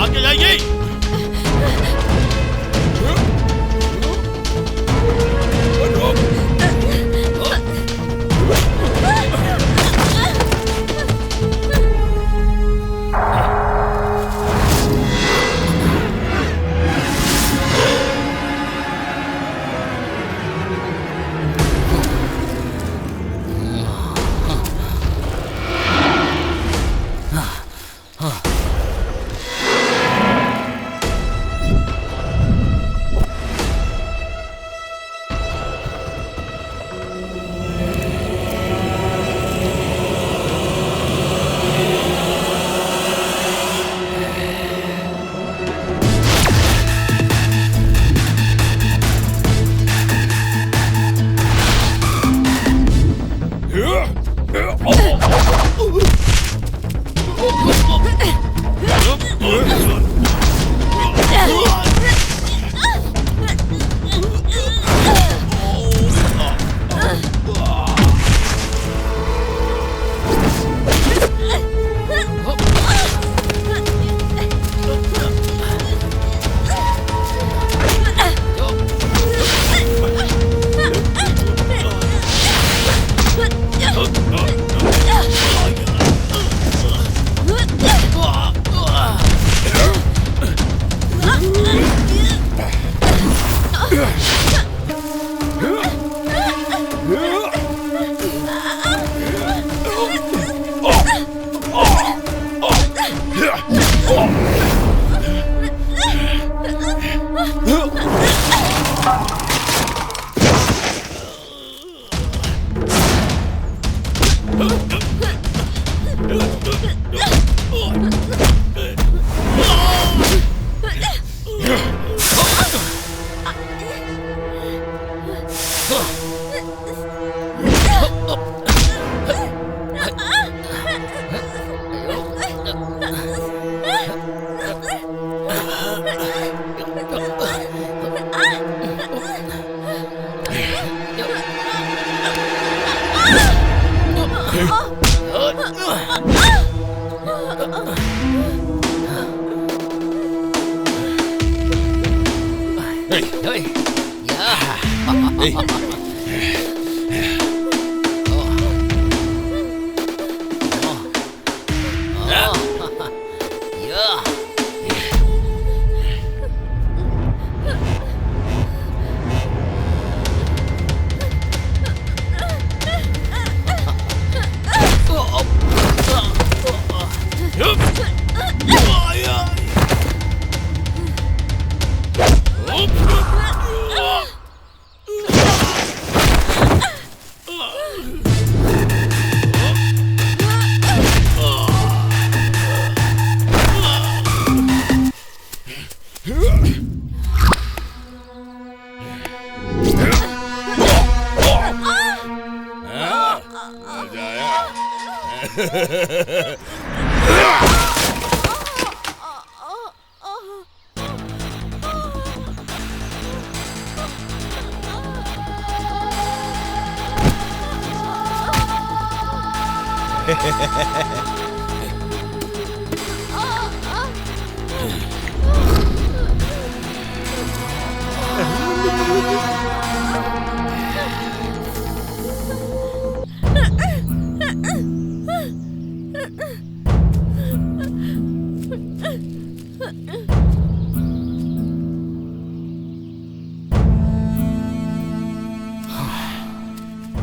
आगे जाइए।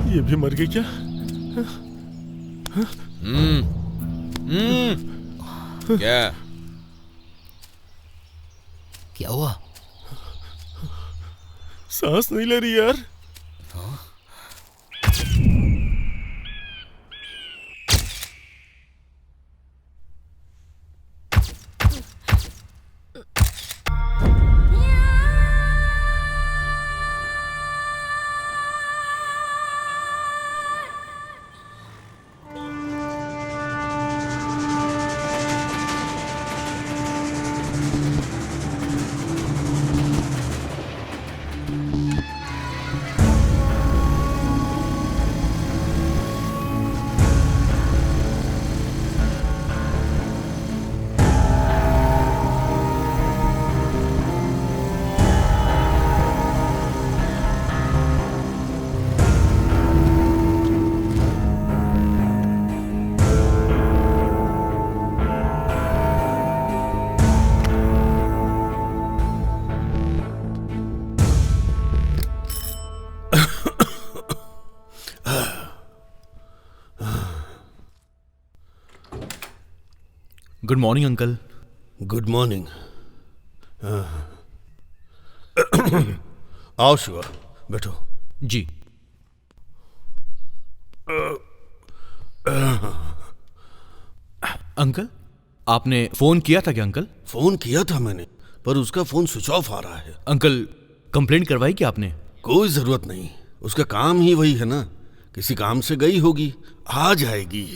ये भी मर गई क्या? क्या क्या हुआ? सांस नहीं ले रही यार। Good morning uncle. Good morning. आओ शिवा, बैठो। जी। अंकल, आपने फोन किया था क्या अंकल? फोन किया था मैंने, पर उसका फोन स्विच ऑफ आ रहा है। अंकल, कंप्लेंट करवाई क्या आपने? कोई जरूरत नहीं, उसका काम ही वही है ना। किसी काम से गई होगी, आ जाएगी।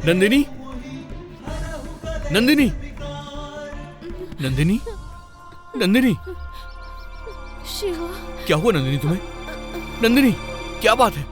नंदिनी, नंदिनी, नंदिनी, नंदिनी, शिवा, क्या हुआ नंदिनी तुम्हें? नंदिनी, क्या बात है?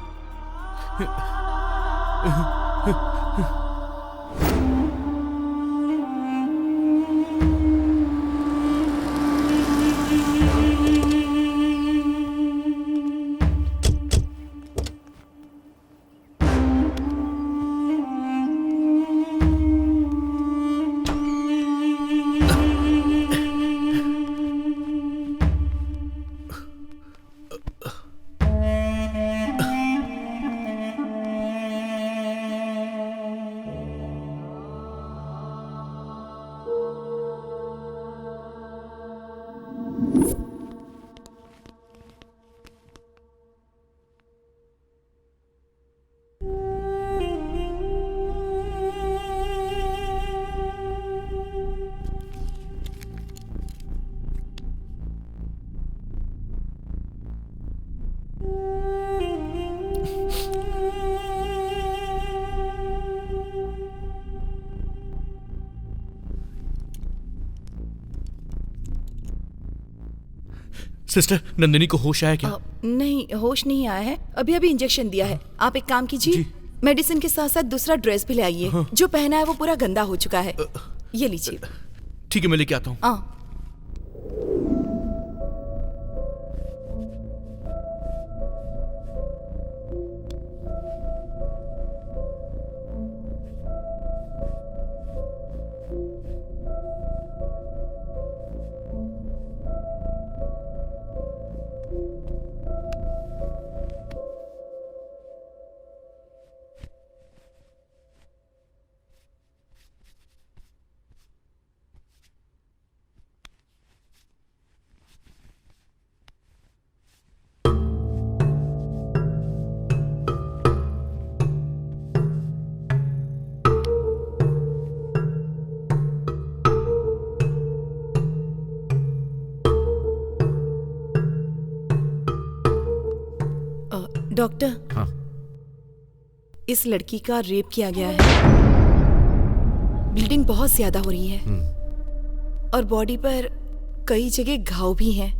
सिस्टर, नंदिनी को होश आया क्या? नहीं, होश नहीं आया है। अभी अभी इंजेक्शन दिया है। आप एक काम कीजिए, जी। मेडिसिन के साथ साथ दूसरा ड्रेस भी ले आइए। जो पहना है वो पूरा गंदा हो चुका है। ये लीजिए। ठीक है, मैं लेके आता हूँ। डॉक्टर, हाँ। इस लड़की का रेप किया गया है। ब्लीडिंग बहुत ज्यादा हो रही है और बॉडी पर कई जगह घाव भी हैं।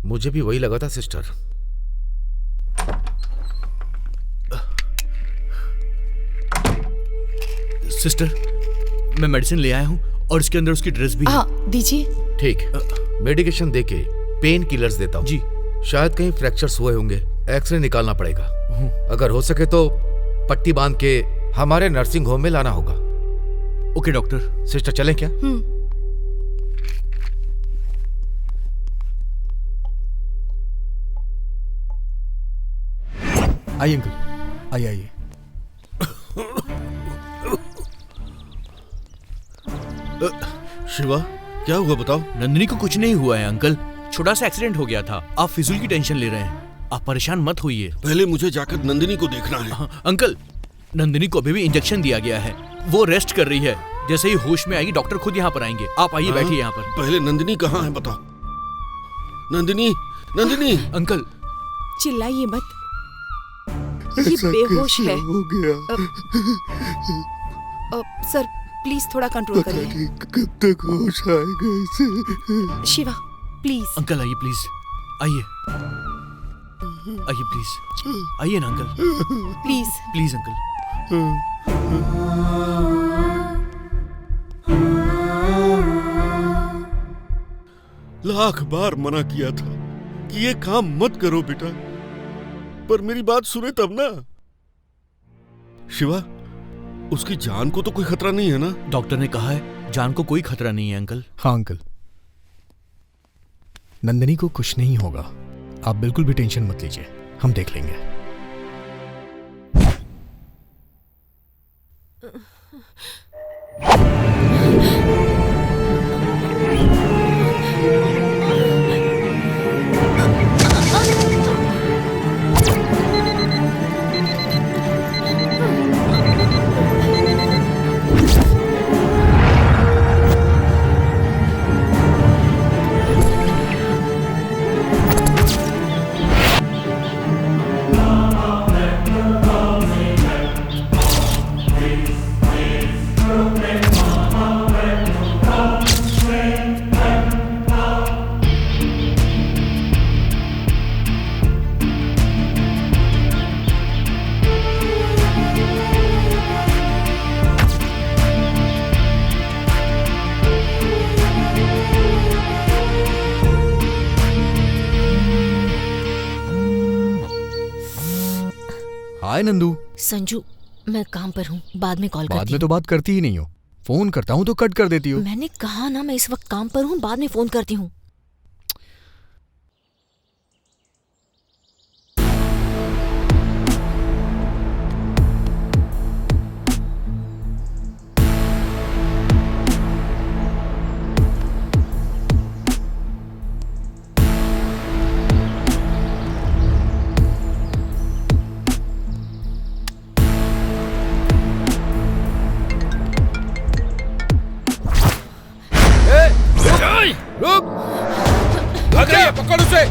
मुझे भी वही लगा था सिस्टर। सिस्टर, मैं मेडिसिन ले आया हूँ और इसके अंदर उसकी ड्रेस भी है। हाँ, दीजिए। ठीक, मेडिकेशन देके पेन किलर्स देता हूँ। जी। शायद कहीं फ्रैक्चर्स हुए होंगे, एक्सरे निकालना पड़ेगा। अगर हो सके तो पट्टी बांध के हमारे नर्सिंग होम में लाना होगा। Okay doctor. सिस्टर चलें क्या? आइए अंकल, आइए आइए। शिवा, क्या हुआ बताओ? नंदिनी को कुछ नहीं हुआ है अंकल, छोटा सा एक्सीडेंट हो गया था। आप फिजूल की टेंशन ले रहे हैं। आप परेशान मत होइए। पहले मुझे जाकर नंदिनी को देखना है। अंकल, नंदिनी को अभी भी इंजेक्शन दिया गया है। वो रेस्ट कर रही है। जैसे ही होश में आएगी डॉक्टर खुद यहाँ पर आएंगे। आप आइए, बैठिए यहाँ पर। पहले नंदिनी कहाँ है बताओ? नंदिनी, नंदिनी। अंकल, चिल्लाइए मत, ये बेहोश है। हो गया। सर प्लीज थोड़ा कंट्रोल करिए। कब तक होश आएगा इसे? शिवा प्लीज। अंकल आइए प्लीज, आइए आइए प्लीज, आइए ना uncle, please please uncle. Lakh बार मना किया था कि ये काम मत करो बेटा, पर मेरी बात सुने तब ना। शिवा, उसकी जान को तो कोई खतरा नहीं है ना? डॉक्टर ने कहा है जान को कोई खतरा नहीं है अंकल। हाँ अंकल, नंदिनी को कुछ नहीं होगा। आप बिल्कुल भी टेंशन मत लीजिए, हम देख लेंगे। हाय नंदू। संजू, मैं काम पर हूँ, बाद में कॉल बाद करती में तो बात करती ही नहीं हो। फोन करता हूँ तो कट कर देती हो। मैंने कहा ना मैं इस वक्त काम पर हूँ, बाद में फोन करती हूँ। रुक! भाग रही है, पकड़ उसे!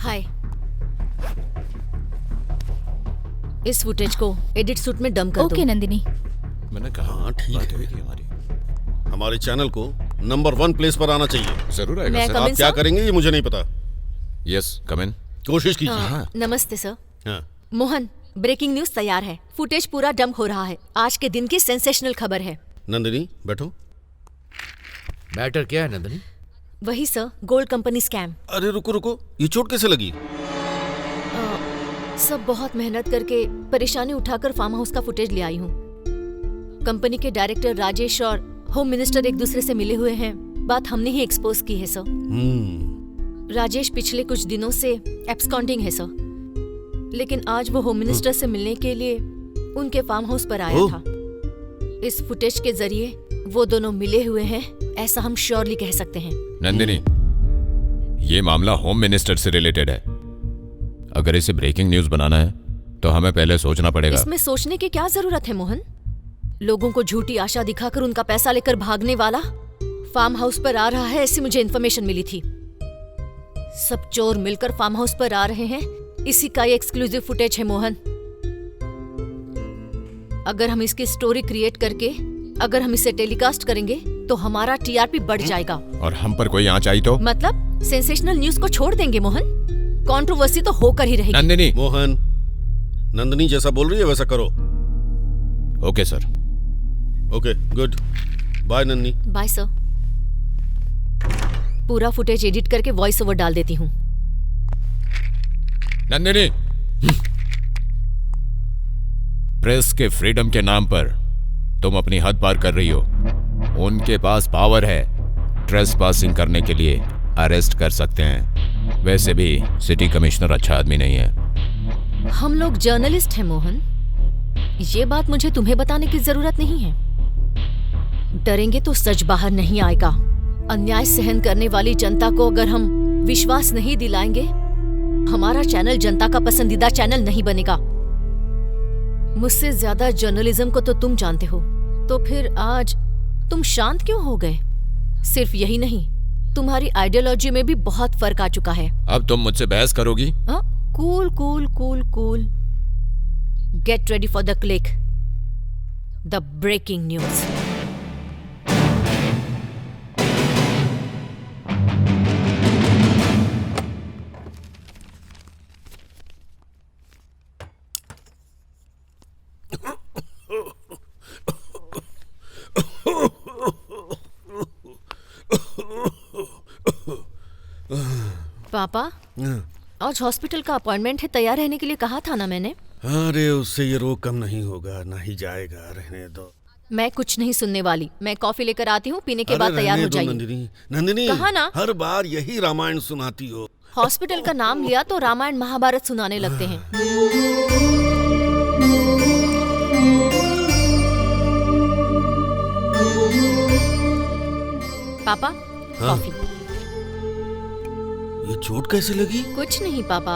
हाय, इस फुटेज को एडिट सूट में डंप कर दो। ओके नंदिनी। मैंने कहा हाँ ठीक है, हमारे चैनल को नंबर 1 प्लेस पर आना चाहिए। जरूर आएगा मैं सर। come in, आप क्या sir? करेंगे ये मुझे नहीं पता, यस कम इन। कोशिश कीजिए। हाँ, नमस्ते सर। हाँ। मोहन, ब्रेकिंग न्यूज तैयार है। फुटेज पूरा डंप हो रहा है। आज के दिन की सेंसेशनल खबर है। नंदिनी बैठो। मैटर क्या है नंदिनी? वही सर, गोल्ड कंपनी स्कैम। अरे रुको रुको, ये चोट कैसे लगी? सब बहुत मेहनत करके परेशानी उठाकर फार्म हाउस का फुटेज ले आई हूँ। कंपनी के डायरेक्टर राजेश और होम मिनिस्टर एक दूसरे से मिले हुए हैं। बात हमने ही एक्सपोज की है सर। राजेश पिछले कुछ दिनों से एब्सकॉन्डिंग है सर, लेकिन आज वो होम मिनिस्टर से मिलने के लिए उनके फार्म हाउस पर आया था। इस फुटेज के जरिए वो दोनों मिले हुए हैं, ऐसा हम श्योरली कह सकते हैं। नंदिनी, ये मामला होम मिनिस्टर से रिलेटेड है। अगर इसे ब्रेकिंग न्यूज बनाना है तो हमें पहले सोचना पड़ेगा। इसमें सोचने की क्या जरूरत है मोहन? लोगों को झूठी आशा दिखाकर उनका पैसा लेकर भागने वाला फार्म हाउस पर आ रहा है, ऐसी मुझे इन्फॉर्मेशन मिली थी। सब चोर मिलकर फार्म हाउस पर आ रहे हैं, इसी का ये एक्सक्लूसिव फुटेज है मोहन। अगर हम इसकी स्टोरी क्रिएट करके अगर हम इसे टेलीकास्ट करेंगे तो हमारा टीआरपी बढ़ जाएगा। और हम पर कोई आंच आई तो? मतलब सेंसेशनल न्यूज को छोड़ देंगे मोहन? कंट्रोवर्सी तो होकर ही रहेगी। नंदिनी। मोहन, नंदिनी जैसा बोल रही है वैसा करो। Okay sir. Okay good bye Nandini. Bye sir. पूरा फुटेज एडिट करके वॉइस ओवर डाल देती हूँ। नंदिनी, प्रेस के फ्रीडम के नाम पर तुम अपनी हद पार कर रही हो। उनके पास पावर है, ट्रेसपासिंग करने के लिए अरेस्ट कर सकते हैं। वैसे भी सिटी कमिश्नर अच्छा आदमी नहीं है। हम लोग जर्नलिस्ट हैं मोहन, ये बात मुझे तुम्हें बताने की जरूरत नहीं है। डरेंगे तो सच बाहर नहीं आएगा। अन्याय सहन करने वाली जनता को अगर हम विश्वास नहीं दिलाएंगे, हमारा चैनल जनता का पसंदीदा चैनल नहीं बनेगा। मुझसे ज्यादा जर्नलिज्म को तो तुम जानते हो, तो फिर आज तुम शांत क्यों हो गए? सिर्फ यही नहीं, तुम्हारी आइडियोलॉजी में भी बहुत फर्क आ चुका है। अब तुम मुझसे बहस करोगी? Cool cool cool cool. Get ready for the click, the breaking news. पापा, आज हॉस्पिटल का अपॉइंटमेंट है, तैयार रहने के लिए कहा था ना मैंने। अरे उससे ये रोग कम नहीं होगा, ना ही जाएगा, रहने दो। मैं कुछ नहीं सुनने वाली। मैं कॉफी लेकर आती हूँ, पीने के अरे बाद तैयार रहने हो दो जाइए। नंदिनी, नंदिनी, कहा ना? हर बार यही रामायण सुनाती हो। हॉस्पिटल का नाम लिया तो रामायण महाभारत सुनाने लगते हैं। पापा, कॉफी। ये चोट कैसे लगी? कुछ नहीं पापा,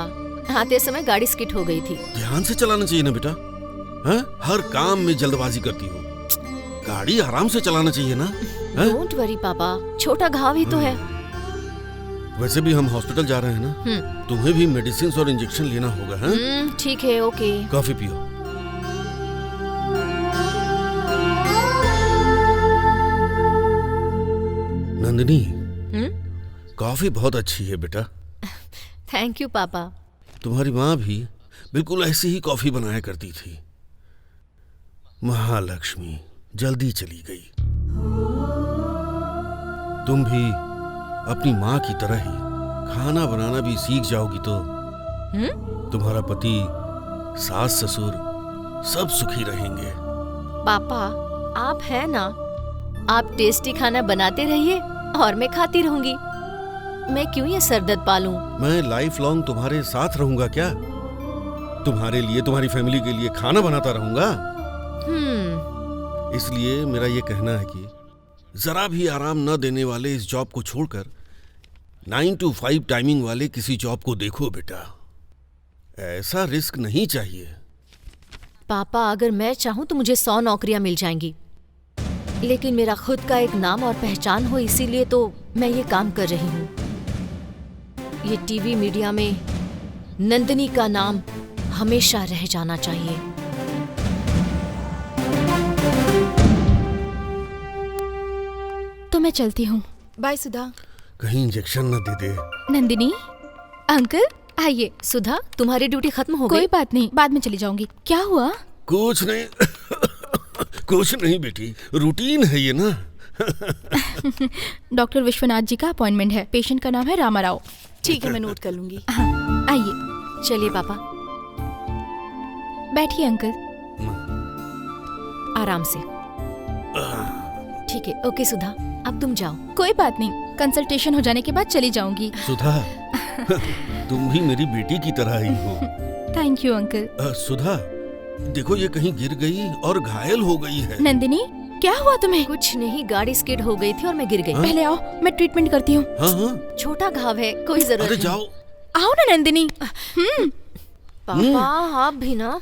आते समय गाड़ी स्किट हो गई थी। ध्यान से चलाना चाहिए ना बेटा। हाँ? हर काम में जल्दबाजी करती हो। गाड़ी आराम से चलाना चाहिए ना। डोंट वरी पापा, छोटा घाव ही तो है। वैसे भी हम हॉस्पिटल जा रहे हैं ना, तुम्हें भी मेडिसिन और इंजेक्शन लेना होगा। हाँ? ठीक है, ओके। कॉफी पियो। नंदिनी, कॉफी बहुत अच्छी है बेटा। थैंक यू पापा। तुम्हारी माँ भी बिल्कुल ऐसी ही कॉफी बनाया करती थी। महालक्ष्मी जल्दी चली गई। तुम भी अपनी माँ की तरह ही खाना बनाना भी सीख जाओगी तो तुम्हारा पति, सास ससुर सब सुखी रहेंगे। पापा, आप है ना, आप टेस्टी खाना बनाते रहिए और मैं खाती रहूंगी। मैं क्यों ये सरदर्द पालूं? मैं लाइफ लॉन्ग तुम्हारे साथ रहूंगा क्या? तुम्हारे लिए, तुम्हारी फैमिली के लिए खाना बनाता रहूंगा। इसलिए मेरा ये कहना है कि जरा भी आराम न देने वाले इस जॉब को छोड़कर 9 to 5 टाइमिंग वाले किसी जॉब को देखो बेटा। ऐसा रिस्क नहीं चाहिए। पापा, अगर मैं चाहूं तो मुझे 100 नौकरियां मिल जाएंगी, लेकिन मेरा खुद का एक नाम और पहचान हो, इसीलिए तो मैं ये काम कर रही हूँ। ये टीवी मीडिया में नंदिनी का नाम हमेशा रह जाना चाहिए। तो मैं चलती हूँ। बाय सुधा। कहीं इंजेक्शन न दे दे। नंदिनी, अंकल आइए। सुधा, तुम्हारी ड्यूटी खत्म हो गई? कोई बात नहीं, बाद में चली जाऊंगी। क्या हुआ? कुछ नहीं कुछ नहीं बेटी, रूटीन है ये ना। डॉक्टर विश्वनाथ जी का अपॉइंटमेंट है। पेशेंट का नाम है रामाराव। ठीक है, मैं नोट कर लूंगी। हाँ, आइए। चलिए पापा, बैठिए अंकल। आराम से। ठीक है, ओके सुधा, अब तुम जाओ। कोई बात नहीं, कंसल्टेशन हो जाने के बाद चली जाऊंगी। सुधा, तुम भी मेरी बेटी की तरह ही हो। Thank you uncle. सुधा, देखो ये कहीं गिर गई और घायल हो गई है। नंदिनी, क्या हुआ तुम्हें? कुछ नहीं, गाड़ी स्किड हो गई थी और मैं गिर गई। पहले आओ, मैं ट्रीटमेंट करती हूँ। हाँ हाँ, छोटा घाव है, कोई जरूरत अरे नहीं। जाओ। आओ ना नंदिनी। पापा, आप भी ना।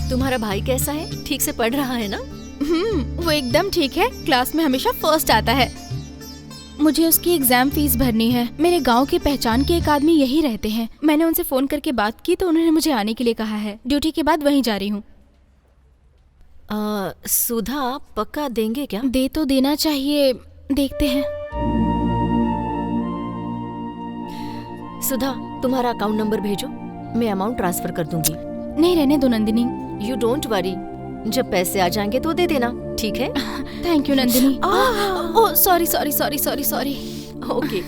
तुम्हारा भाई कैसा है? ठीक से पढ़ रहा है ना? वो एकदम ठीक है, क्लास में हमेशा फर्स्ट आता है। मुझे उसकी एग्जाम फीस भरनी है। मेरे गांव के पहचान के एक आदमी यही रहते हैं। मैंने उनसे फोन करके बात की तो उन्होंने मुझे आने के लिए कहा है। ड्यूटी के बाद वहीं जा रही हूँ। सुधा, पक्का देंगे क्या? दे तो देना चाहिए, देखते हैं। सुधा, तुम्हारा अकाउंट नंबर भेजो, मैं अमाउंट ट्रांसफर कर दूंगी। नहीं, रहने दो नंदिनी। यू डोंट वरी, जब पैसे आ जाएंगे तो दे देना, ठीक है? Thank you Nandini. Oh sorry sorry sorry sorry sorry. Okay.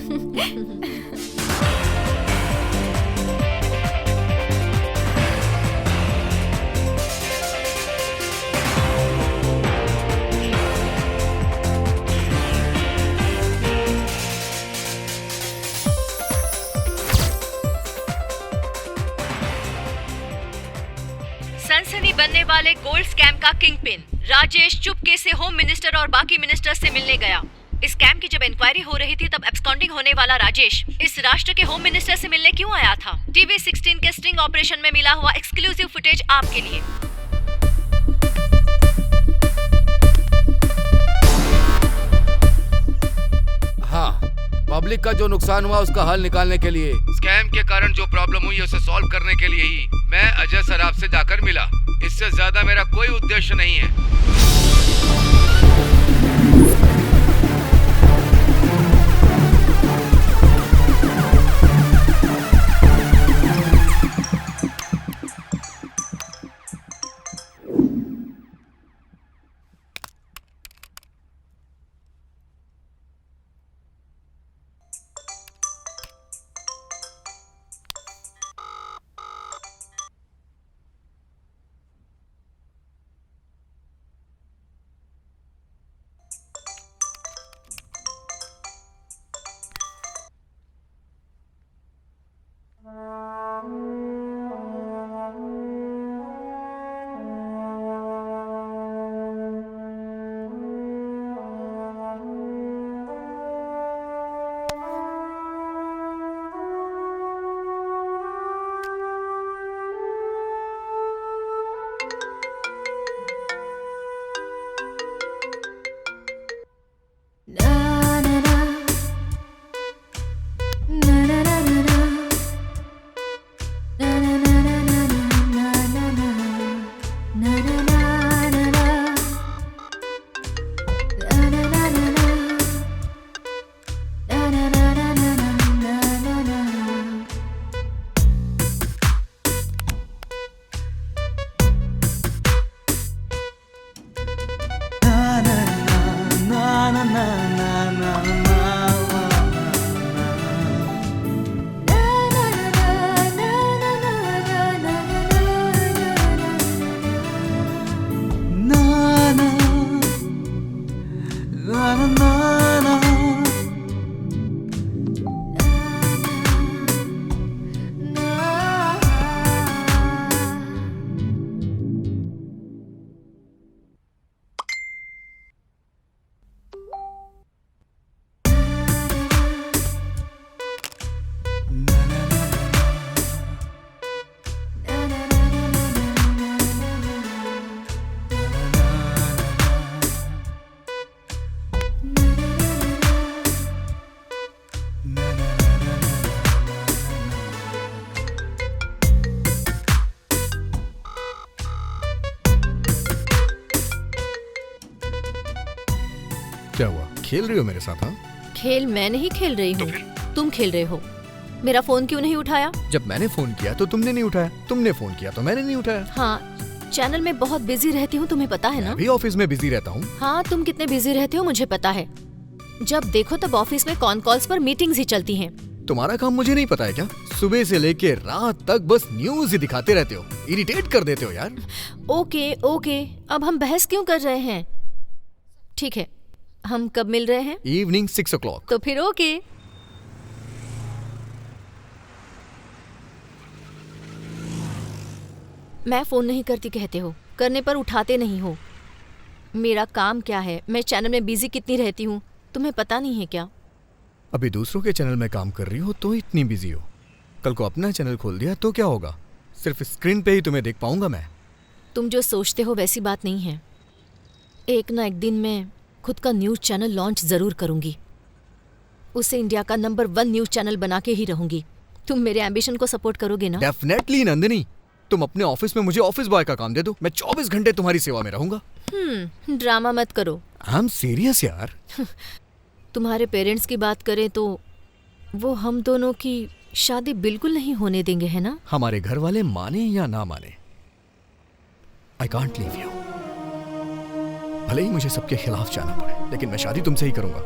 सनसनी बनने वाले गोल्ड स्कैम का किंगपिन राजेश चुपके से होम मिनिस्टर और बाकी मिनिस्टर से मिलने गया। इस स्कैम की जब इंक्वायरी हो रही थी तब एब्सकॉन्डिंग होने वाला राजेश इस राष्ट्र के होम मिनिस्टर से मिलने क्यों आया था? टीवी 16 के स्टिंग ऑपरेशन में मिला हुआ एक्सक्लूसिव फुटेज आपके लिए। हाँ, पब्लिक का जो नुकसान हुआ उसका हल निकालने के लिए, स्कैम के कारण जो प्रॉब्लम हुई उसे सॉल्व करने के लिए ही मैं अजय सराफ से जाकर मिला। इससे ज्यादा मेरा कोई उद्देश्य नहीं है। क्या हुआ, खेल रही हो मेरे साथ? हाँ, खेल मैं नहीं खेल रही हूँ, तुम खेल रहे हो। मेरा फोन क्यों नहीं उठाया? जब मैंने फोन किया तो तुमने नहीं उठाया, तुमने फोन किया तो मैंने नहीं उठाया। हाँ, चैनल में बहुत बिजी रहती हूँ, तुम्हें पता है ना? मैं भी ऑफिस में बिजी रहता हूँ। हाँ, तुम कितने बिजी रहते हो मुझे पता है। जब देखो तब ऑफिस में कॉन कॉल्स पर मीटिंग्स ही चलती हैं। तुम्हारा काम मुझे नहीं पता है क्या? सुबह से लेके रात तक बस न्यूज ही दिखाते रहते हो, इरिटेट कर देते हो यार। ओके ओके, अब हम बहस क्यों कर रहे हैं? ठीक है, हम कब मिल रहे हैं? Evening 6 o'clock। तो फिर ओके। मैं फोन नहीं करती कहते हो, करने पर उठाते नहीं हो। मेरा काम क्या है, मैं चैनल में बिजी कितनी रहती हूँ, तुम्हें पता नहीं है क्या? अभी दूसरों के चैनल में काम कर रही हो तो इतनी बिजी हो, कल को अपना चैनल खोल दिया तो क्या होगा? सिर्फ स्क्रीन पे ही तुम्हें देख पाऊंगा मैं। तुम जो सोचते हो वैसी बात नहीं है। एक ना एक दिन मैं खुद का न्यूज़ चैनल लॉन्च जरूर करूंगी। उसे इंडिया का नंबर 1 न्यूज़ चैनल बना के ही रहूंगी। तुम मेरे एम्बिशन को सपोर्ट करोगे ना? डेफिनेटली नंदिनी, तुम अपने ऑफिस में मुझे ऑफिस बॉय का काम दे दो, मैं 24 घंटे तुम्हारी सेवा में रहूंगा। ड्रामा मत करो। आई एम सीरियस यार। तुम्हारे पेरेंट्स की बात करें तो वो हम दोनों की शादी बिल्कुल नहीं होने देंगे, है ना? हमारे घर वाले माने या ना माने, आई कांट लीव यू। भले ही मुझे सबके खिलाफ जाना पड़े, लेकिन मैं शादी तुमसे ही करूंगा।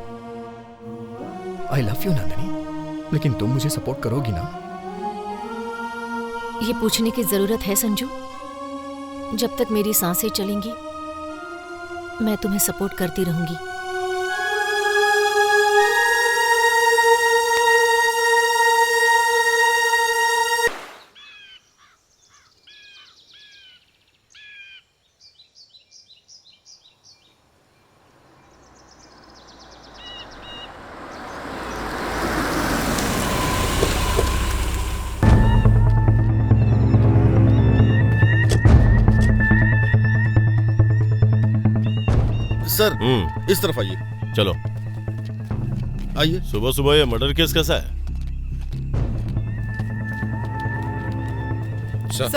आई लव यू नंदिनी, लेकिन तुम मुझे सपोर्ट करोगी ना? ये पूछने की जरूरत है संजू? जब तक मेरी सांसें चलेंगी मैं तुम्हें सपोर्ट करती रहूंगी। सर इस तरफ आइए। चलो आइए। सुबह सुबह ये मर्डर केस कैसा है? सर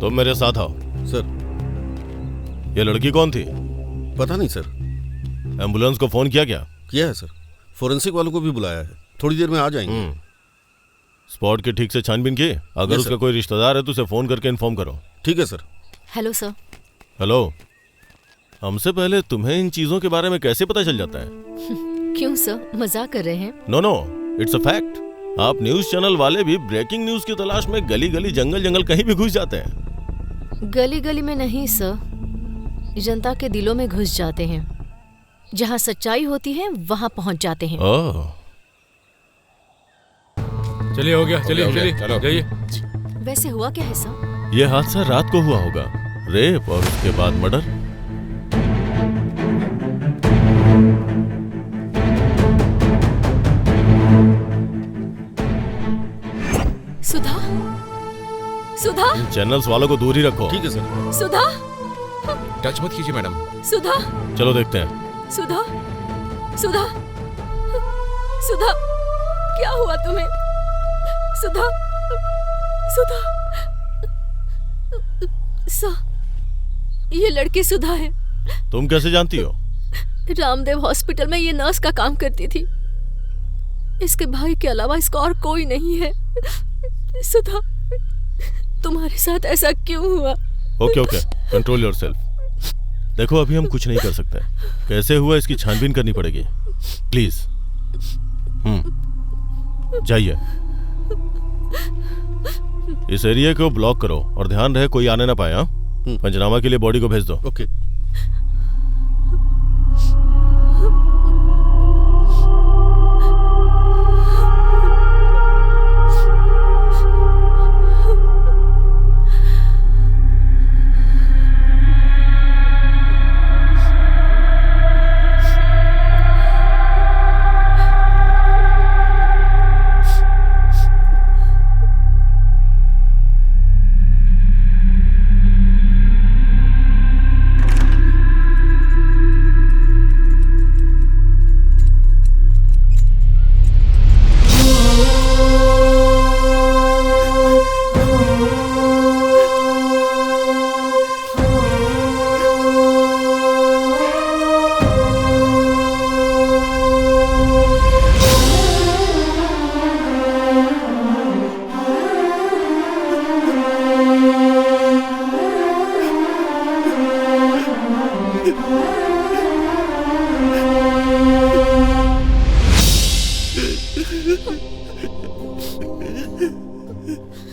तुम मेरे साथ आओ। सर ये लड़की कौन थी? पता नहीं सर। एम्बुलेंस को फोन किया क्या? किया है सर, फोरेंसिक वालों को भी बुलाया है, थोड़ी देर में आ जाएंगे। स्पॉट की ठीक से छानबीन की? अगर यस, उसका सर। कोई रिश्तेदार है तो उसे फोन करके इन्फॉर्म करो। ठीक है सर। Hello sir. हेलो, हमसे पहले तुम्हें इन चीजों के बारे में कैसे पता चल जाता है? क्यों सर, मजाक कर रहे हैं? No no, it's a fact. आप न्यूज चैनल वाले भी ब्रेकिंग न्यूज की तलाश में गली गली जंगल जंगल कहीं भी घुस जाते हैं। गली गली में नहीं सर, जनता के दिलों में घुस जाते हैं। जहाँ सच्चाई होती है वहाँ पहुँच जाते हैं। ओह, चलिए हो गया, चलिए चलिए चलो। जाइए। वैसे हुआ क्या है सर? ये हादसा रात को हुआ होगा। रेप और उसके बाद मर्डर। सुधा, सुधा, इन चैनल्स वालों को दूर ही रखो। ठीक है सर। सुधा, टच मत कीजिए मैडम। सुधा, चलो देखते हैं। सुधा, सुधा, सुधा, क्या हुआ तुम्हें? सुधा, सुधा, ये लड़की सुधा है। तुम कैसे जानती हो? रामदेव हॉस्पिटल में ये नर्स का काम करती थी। इसके भाई के अलावा इसका और कोई नहीं है। सुधा, तुम्हारे साथ ऐसा क्यों हुआ? Okay okay, control yourself. देखो अभी हम कुछ नहीं कर सकते। कैसे हुआ इसकी छानबीन करनी पड़ेगी। प्लीज जाइए। इस एरिया को ब्लॉक करो और ध्यान रहे कोई आने ना पाए। हाँ, पंचनामा के लिए बॉडी को भेज दो। ओके।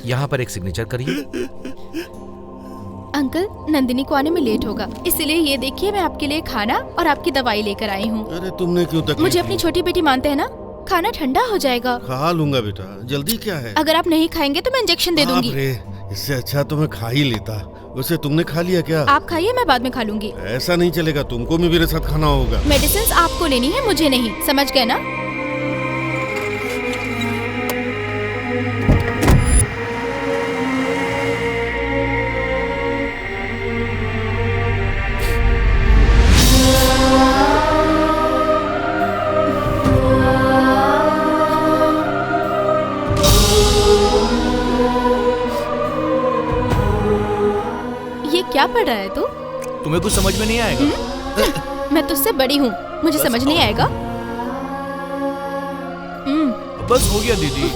यहाँ पर एक सिग्नेचर करिए। अंकल, नंदिनी को आने में लेट होगा, इसलिए ये देखिए मैं आपके लिए खाना और आपकी दवाई लेकर आई हूँ। अरे तुमने क्यों तकलीफ मुझे अपनी दी? छोटी बेटी मानते हैं ना? खाना ठंडा हो जाएगा। खा लूंगा बेटा, जल्दी क्या है? अगर आप नहीं खाएंगे तो मैं इंजेक्शन दे दूंगी। बाप रे, इससे अच्छा तो मैं खा ही लेता। वैसे तुमने खा लिया क्या? आप खाइए, मैं बाद में खा लूंगी। ऐसा नहीं चलेगा, तुमको भी मेरे साथ खाना होगा। मेडिसिन आपको लेनी है, मुझे नहीं, समझ गए ना? ये क्या पढ़ रहा है तू? तुम्हें कुछ समझ में नहीं आएगा। मैं तुझसे बड़ी हूँ, मुझे समझ नहीं आएगा। बस हो गया दीदी।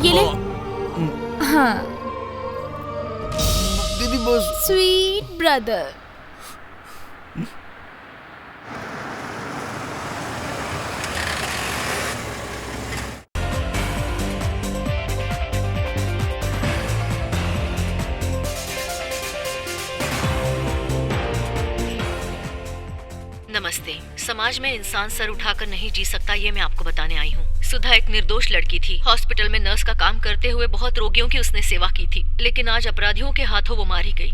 ये ले। हाँ दीदी बस। Sweet brother. नमस्ते। समाज में इंसान सर उठाकर नहीं जी सकता, ये मैं आपको बताने आई हूँ। सुधा एक निर्दोष लड़की थी। हॉस्पिटल में नर्स का काम करते हुए बहुत रोगियों की उसने सेवा की थी, लेकिन आज अपराधियों के हाथों वो मारी गई।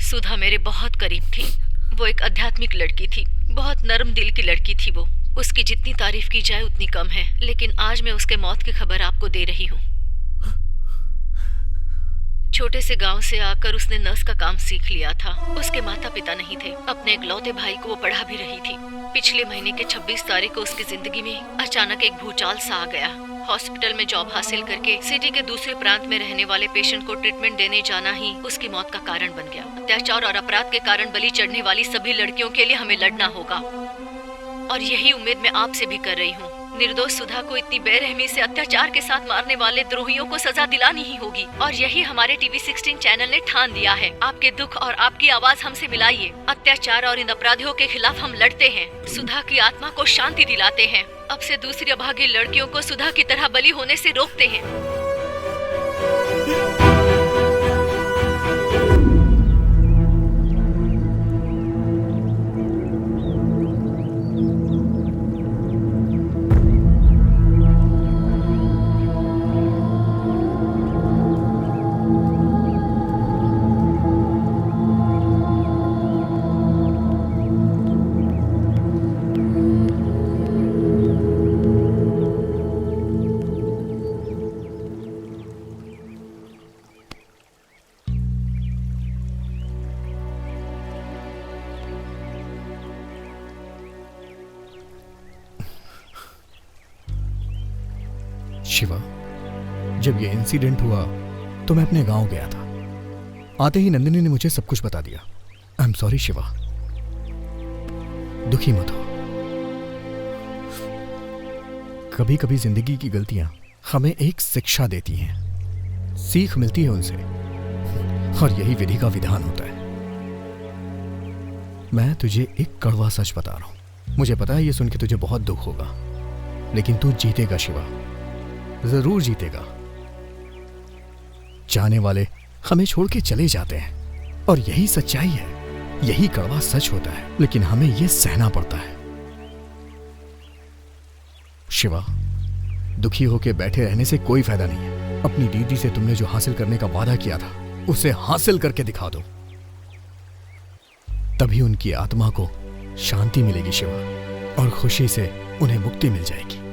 सुधा मेरे बहुत करीब थी। वो एक आध्यात्मिक लड़की थी, बहुत नर्म दिल की लड़की थी वो। उसकी जितनी तारीफ की जाए उतनी कम है, लेकिन आज मैं उसके मौत की खबर आपको दे रही हूँ। छोटे से गांव से आकर उसने नर्स का काम सीख लिया था। उसके माता पिता नहीं थे। अपने इकलौते भाई को वो पढ़ा भी रही थी। पिछले महीने के 26 तारीख को उसकी जिंदगी में अचानक एक भूचाल सा आ गया। हॉस्पिटल में जॉब हासिल करके सिटी के दूसरे प्रांत में रहने वाले पेशेंट को ट्रीटमेंट देने जाना ही उसकी मौत का कारण बन गया। अत्याचार और अपराध के कारण बलि चढ़ने वाली सभी लड़कियों के लिए हमें लड़ना होगा, और यही उम्मीद मैं आपसे भी कर रही हूँ। निर्दोष सुधा को इतनी बेरहमी से अत्याचार के साथ मारने वाले द्रोहियों को सजा दिलानी ही होगी, और यही हमारे टीवी 16 चैनल ने ठान दिया है। आपके दुख और आपकी आवाज हमसे मिलाइए। अत्याचार और इन अपराधियों के खिलाफ हम लड़ते हैं, सुधा की आत्मा को शांति दिलाते हैं। अब से दूसरी अभागी लड़कियों को सुधा की तरह बलि होने से रोकते हैं। शिवा, जब ये इंसिडेंट हुआ तो मैं अपने गांव गया था। आते ही नंदिनी ने मुझे सब कुछ बता दिया। आई एम सॉरी शिवा, दुखी मत हो। कभी कभी जिंदगी की गलतियां हमें एक शिक्षा देती हैं, सीख मिलती है उनसे, और यही विधि का विधान होता है। मैं तुझे एक कड़वा सच बता रहा हूं। मुझे पता है ये सुन के तुझे बहुत दुख होगा, लेकिन तू जीतेगा शिवा, जरूर जीतेगा। जाने वाले हमें छोड़ के चले जाते हैं, और यही सच्चाई है, यही कड़वा सच होता है, लेकिन हमें यह सहना पड़ता है। शिवा, दुखी होके बैठे रहने से कोई फायदा नहीं है। अपनी दीदी से तुमने जो हासिल करने का वादा किया था, उसे हासिल करके दिखा दो, तभी उनकी आत्मा को शांति मिलेगी शिवा, और खुशी से उन्हें मुक्ति मिल जाएगी।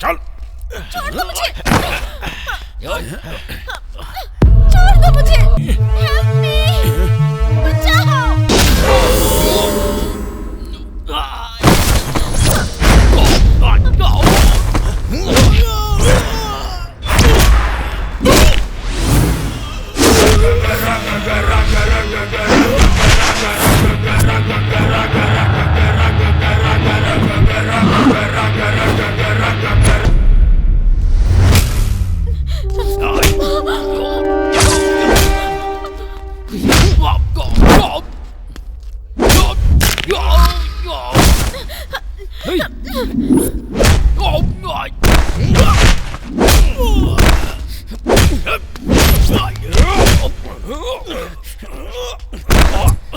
चल छोड़ दो मुझे। छोड़ दो मुझे।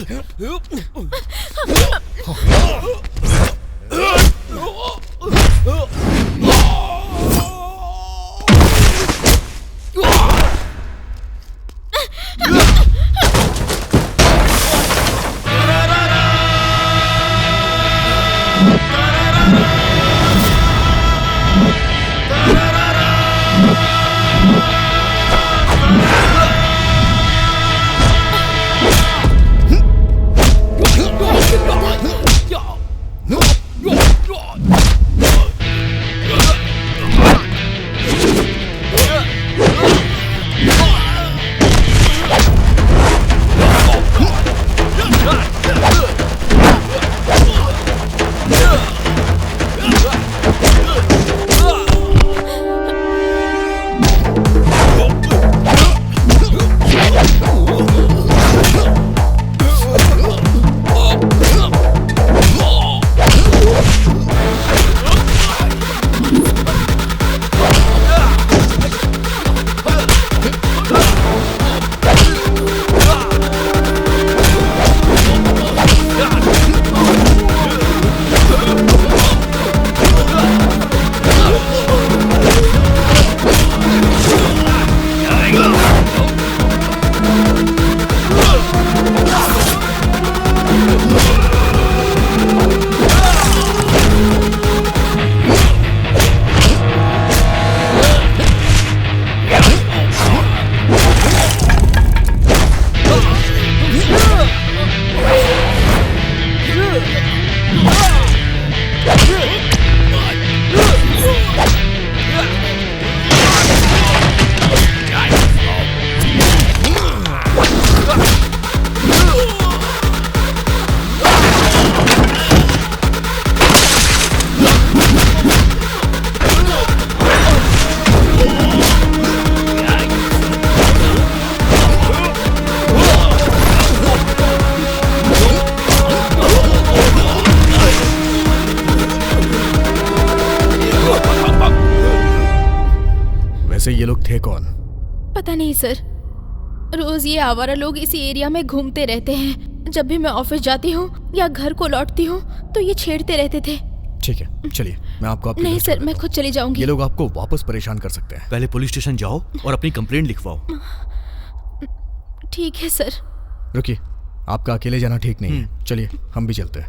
Help me! बचाओ। वैसे ये लोग थे कौन? पता नहीं सर, रोज ये आवारा लोग इसी एरिया में घूमते रहते हैं। जब भी मैं ऑफिस जाती हूँ या घर को लौटती हूँ तो ये छेड़ते रहते थे। ठीक है, चलिए मैं आपको आपके नहीं घर सर, छोड़ मैं देता खुद चली जाऊंगी। हूँ। ये लोग आपको वापस परेशान कर सकते हैं। पहले पुलिस स्टेशन जाओ और अपनी कंप्लेंट लिखवाओ। ठीक है सर। रुकिए, आपका अकेले जाना ठीक नहीं है। चलिए हम भी चलते हैं।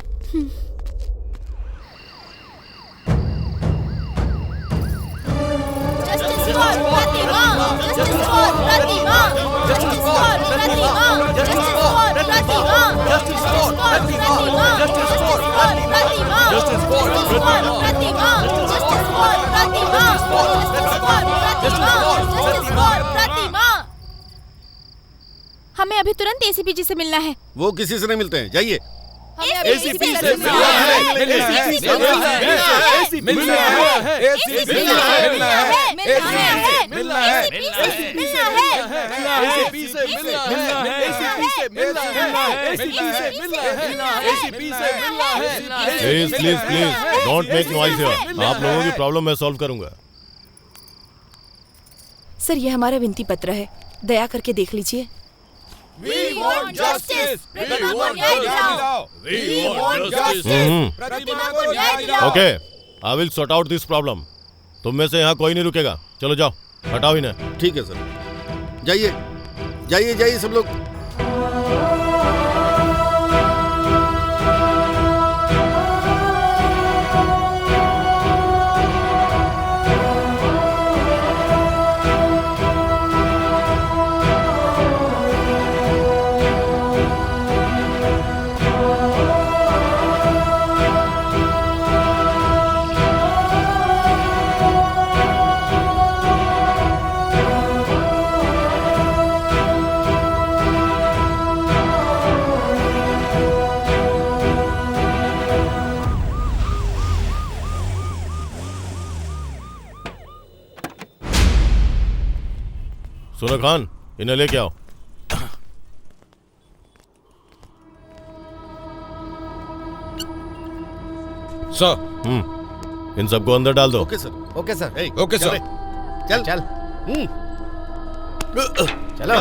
हमें अभी तुरंत एसीपी जी से मिलना है। वो किसी से नहीं मिलते हैं, जाइए। एसीपी से please please please don't make noise here. आप लोगों की प्रॉब्लम मैं सॉल्व करूंगा। सर, ये हमारा विनती पत्र है, दया करके देख लीजिए। We want justice. प्रतिमा को न्याय दिलाओ। We want justice. प्रतिमा को न्याय दिलाओ। Okay, I will sort out this problem. तुम में से यहाँ कोई नहीं रुकेगा। चलो जाओ, हटाओ इन्हें। ठीक है सर, जाइए जाइए जाइए सब लोग। सुनो खान, इन्हें लेके आओ। सर। इन सबको अंदर डाल दो। Okay sir. Okay sir. Okay sir. चल चल चलो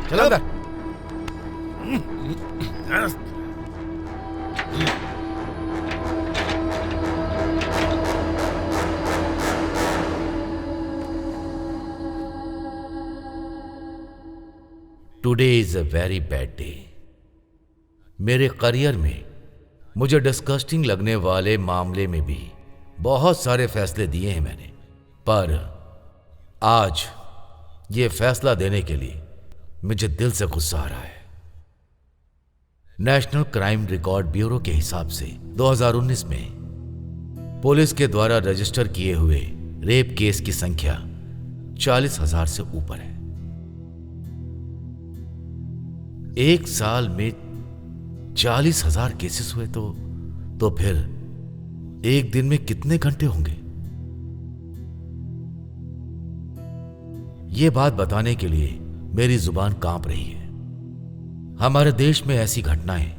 चलो अंदर। Today is a very bad day. मेरे करियर में मुझे डिस्गस्टिंग लगने वाले मामले में भी बहुत सारे फैसले दिए हैं मैंने, पर आज ये फैसला देने के लिए मुझे दिल से गुस्सा आ रहा है। नेशनल क्राइम रिकॉर्ड ब्यूरो के हिसाब से 2019 में पुलिस के द्वारा रजिस्टर किए हुए रेप केस की संख्या 40,000 से ऊपर है। एक साल में 40,000 केसेस हुए तो फिर एक दिन में कितने घंटे होंगे? यह बात बताने के लिए मेरी जुबान कांप रही है। हमारे देश में ऐसी घटनाएं,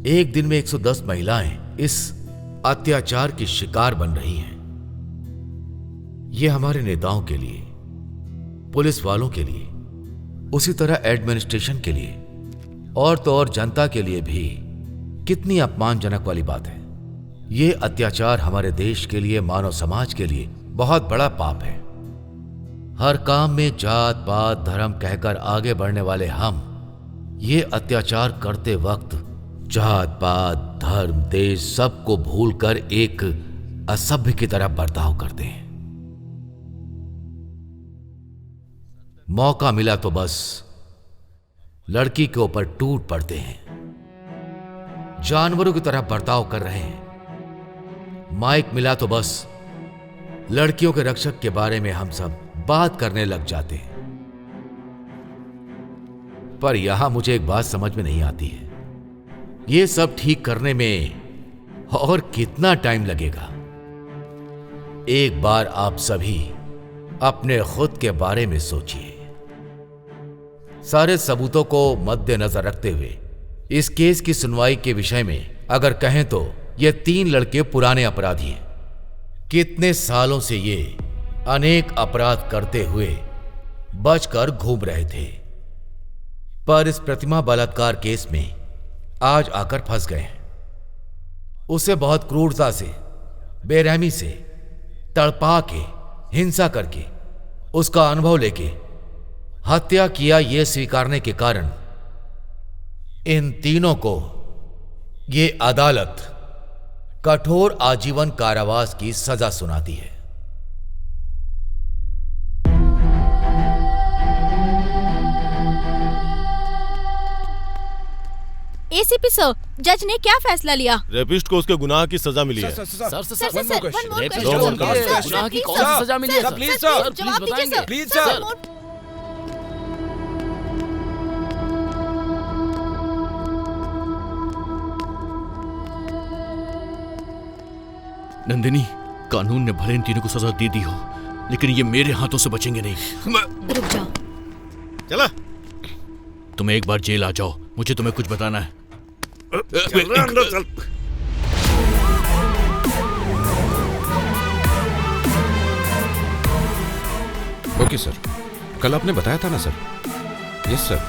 एक दिन में 110 महिलाएं इस अत्याचार की शिकार बन रही हैं। यह हमारे नेताओं के लिए, पुलिस वालों के लिए, उसी तरह एडमिनिस्ट्रेशन के लिए और तो और जनता के लिए भी कितनी अपमानजनक वाली बात है। ये अत्याचार हमारे देश के लिए, मानव समाज के लिए बहुत बड़ा पाप है। हर काम में जात पात धर्म कहकर आगे बढ़ने वाले हम ये अत्याचार करते वक्त जात पात धर्म देश सबको भूलकर एक असभ्य की तरह बर्ताव करते हैं। मौका मिला तो बस लड़की के ऊपर टूट पड़ते हैं, जानवरों की तरह बर्ताव कर रहे हैं। माइक मिला तो बस लड़कियों के रक्षक के बारे में हम सब बात करने लग जाते हैं। पर यहां मुझे एक बात समझ में नहीं आती है, यह सब ठीक करने में और कितना टाइम लगेगा? एक बार आप सभी अपने खुद के बारे में सोचिए। सारे सबूतों को मद्देनजर रखते हुए इस केस की सुनवाई के विषय में अगर कहें तो ये 3 लड़के पुराने अपराधी हैं। कितने सालों से ये अनेक अपराध करते हुए बचकर घूम रहे थे, पर इस प्रतिमा बलात्कार केस में आज आकर फंस गए हैं। उसे बहुत क्रूरता से, बेरहमी से तड़पा के, हिंसा करके, उसका अनुभव लेके हत्या किया, यह स्वीकारने के कारण इन तीनों को ये अदालत कठोर आजीवन कारावास की सजा सुनाती है। एसीपी सर, जज ने क्या फैसला लिया? रेपिस्ट को उसके गुनाह की सजा मिली है। गुनाह की कौन सी सजा मिली है? प्लीज सर, प्लीज बताएंगे। Please sir. नंदिनी, कानून ने भले इन तीनों को सजा दे दी हो, लेकिन ये मेरे हाथों से बचेंगे नहीं। रुक जाओ। चला। तुम एक बार जेल आ जाओ, मुझे तुम्हें कुछ बताना है। चल रहा अंदर चल। ओके सर, कल आपने बताया था ना सर? यस सर,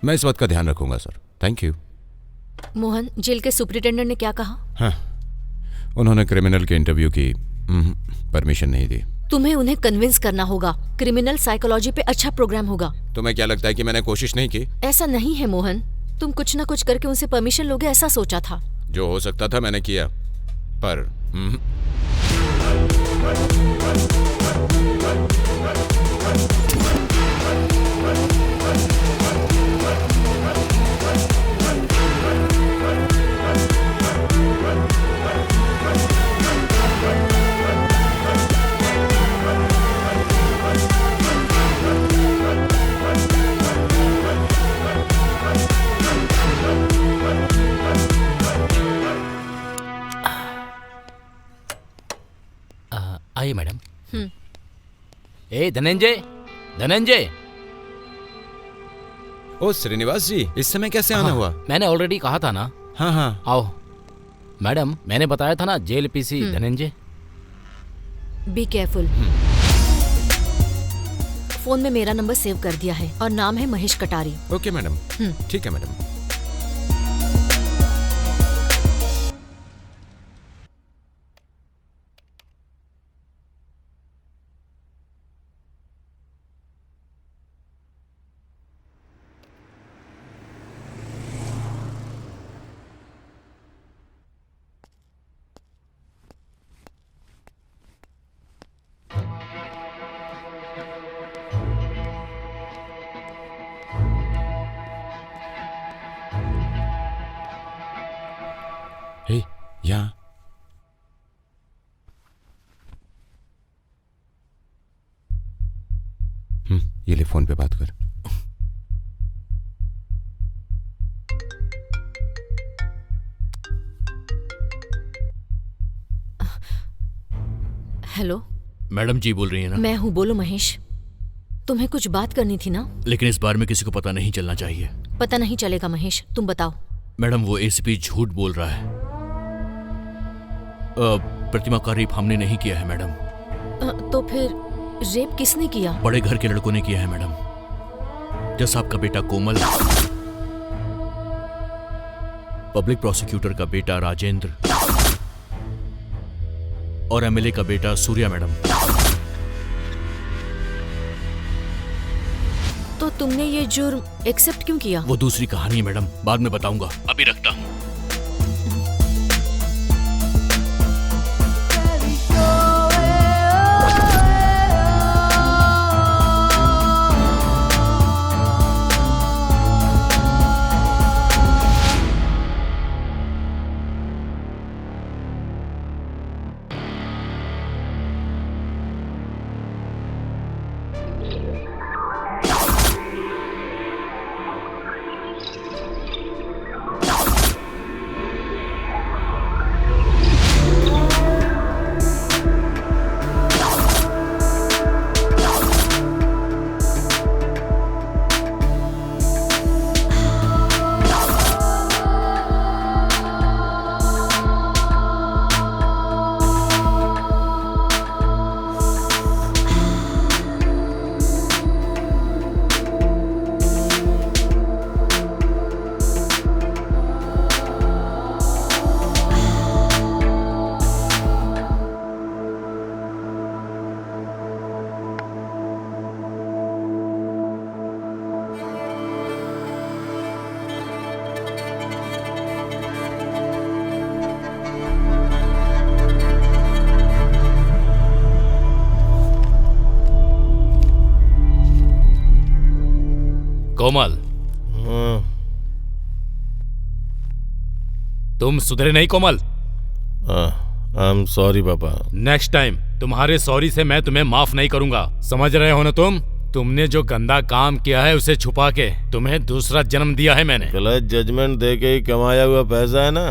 मैं इस बात का ध्यान रखूंगा sir. Thank you. Mohan, jail के सुपरिटेंडेंट ने क्या कहा? हाँ, उन्होंने क्रिमिनल के इंटरव्यू की परमिशन नहीं दी। तुम्हें उन्हें कन्विंस करना होगा। क्रिमिनल साइकोलॉजी पे अच्छा प्रोग्राम होगा। तुम्हें क्या लगता है कि मैंने कोशिश नहीं की? ऐसा नहीं है मोहन, तुम कुछ ना कुछ करके उनसे परमिशन लोगे ऐसा सोचा था। जो हो सकता था मैंने किया, पर आइए मैडम। ए धनंजय, धनंजय। ओ श्रीनिवास जी, इस समय कैसे आना हुआ? मैंने ऑलरेडी कहा था ना। हाँ हाँ आओ। मैडम, मैंने बताया था ना, jail PC Dhananjay. Be careful. Phone में मेरा नंबर सेव कर दिया है और नाम है महेश कटारी। ओके मैडम, ठीक है मैडम। हे, यहाँ ये ले, फोन पे बात कर। हेलो मैडम जी बोल रही है ना? मैं हूँ, बोलो महेश। तुम्हें कुछ बात करनी थी ना? लेकिन इस बारे में किसी को पता नहीं चलना चाहिए। पता नहीं चलेगा महेश, तुम बताओ। मैडम, वो एसीपी झूठ बोल रहा है। प्रतिमा का रेप हमने नहीं किया है मैडम। तो फिर रेप किसने किया? बड़े घर के लड़कों ने किया है मैडम। जैसा आपका बेटा कोमल, पब्लिक प्रोसिक्यूटर का बेटा राजेंद्र और एमएलए का बेटा सूर्या मैडम। तो तुमने ये जुर्म एक्सेप्ट क्यों किया? वो दूसरी कहानी है मैडम, बाद में बताऊंगा। अभी रखता हूं। कोमल, तुम सुधरे नहीं कोमल। आई एम सॉरी पापा। नेक्स्ट टाइम तुम्हारे सॉरी से मैं तुम्हें माफ नहीं करूंगा, समझ रहे हो ना तुम? तुमने जो गंदा काम किया है उसे छुपा के तुम्हें दूसरा जन्म दिया है मैंने। गलत जजमेंट दे के ही कमाया हुआ पैसा है ना,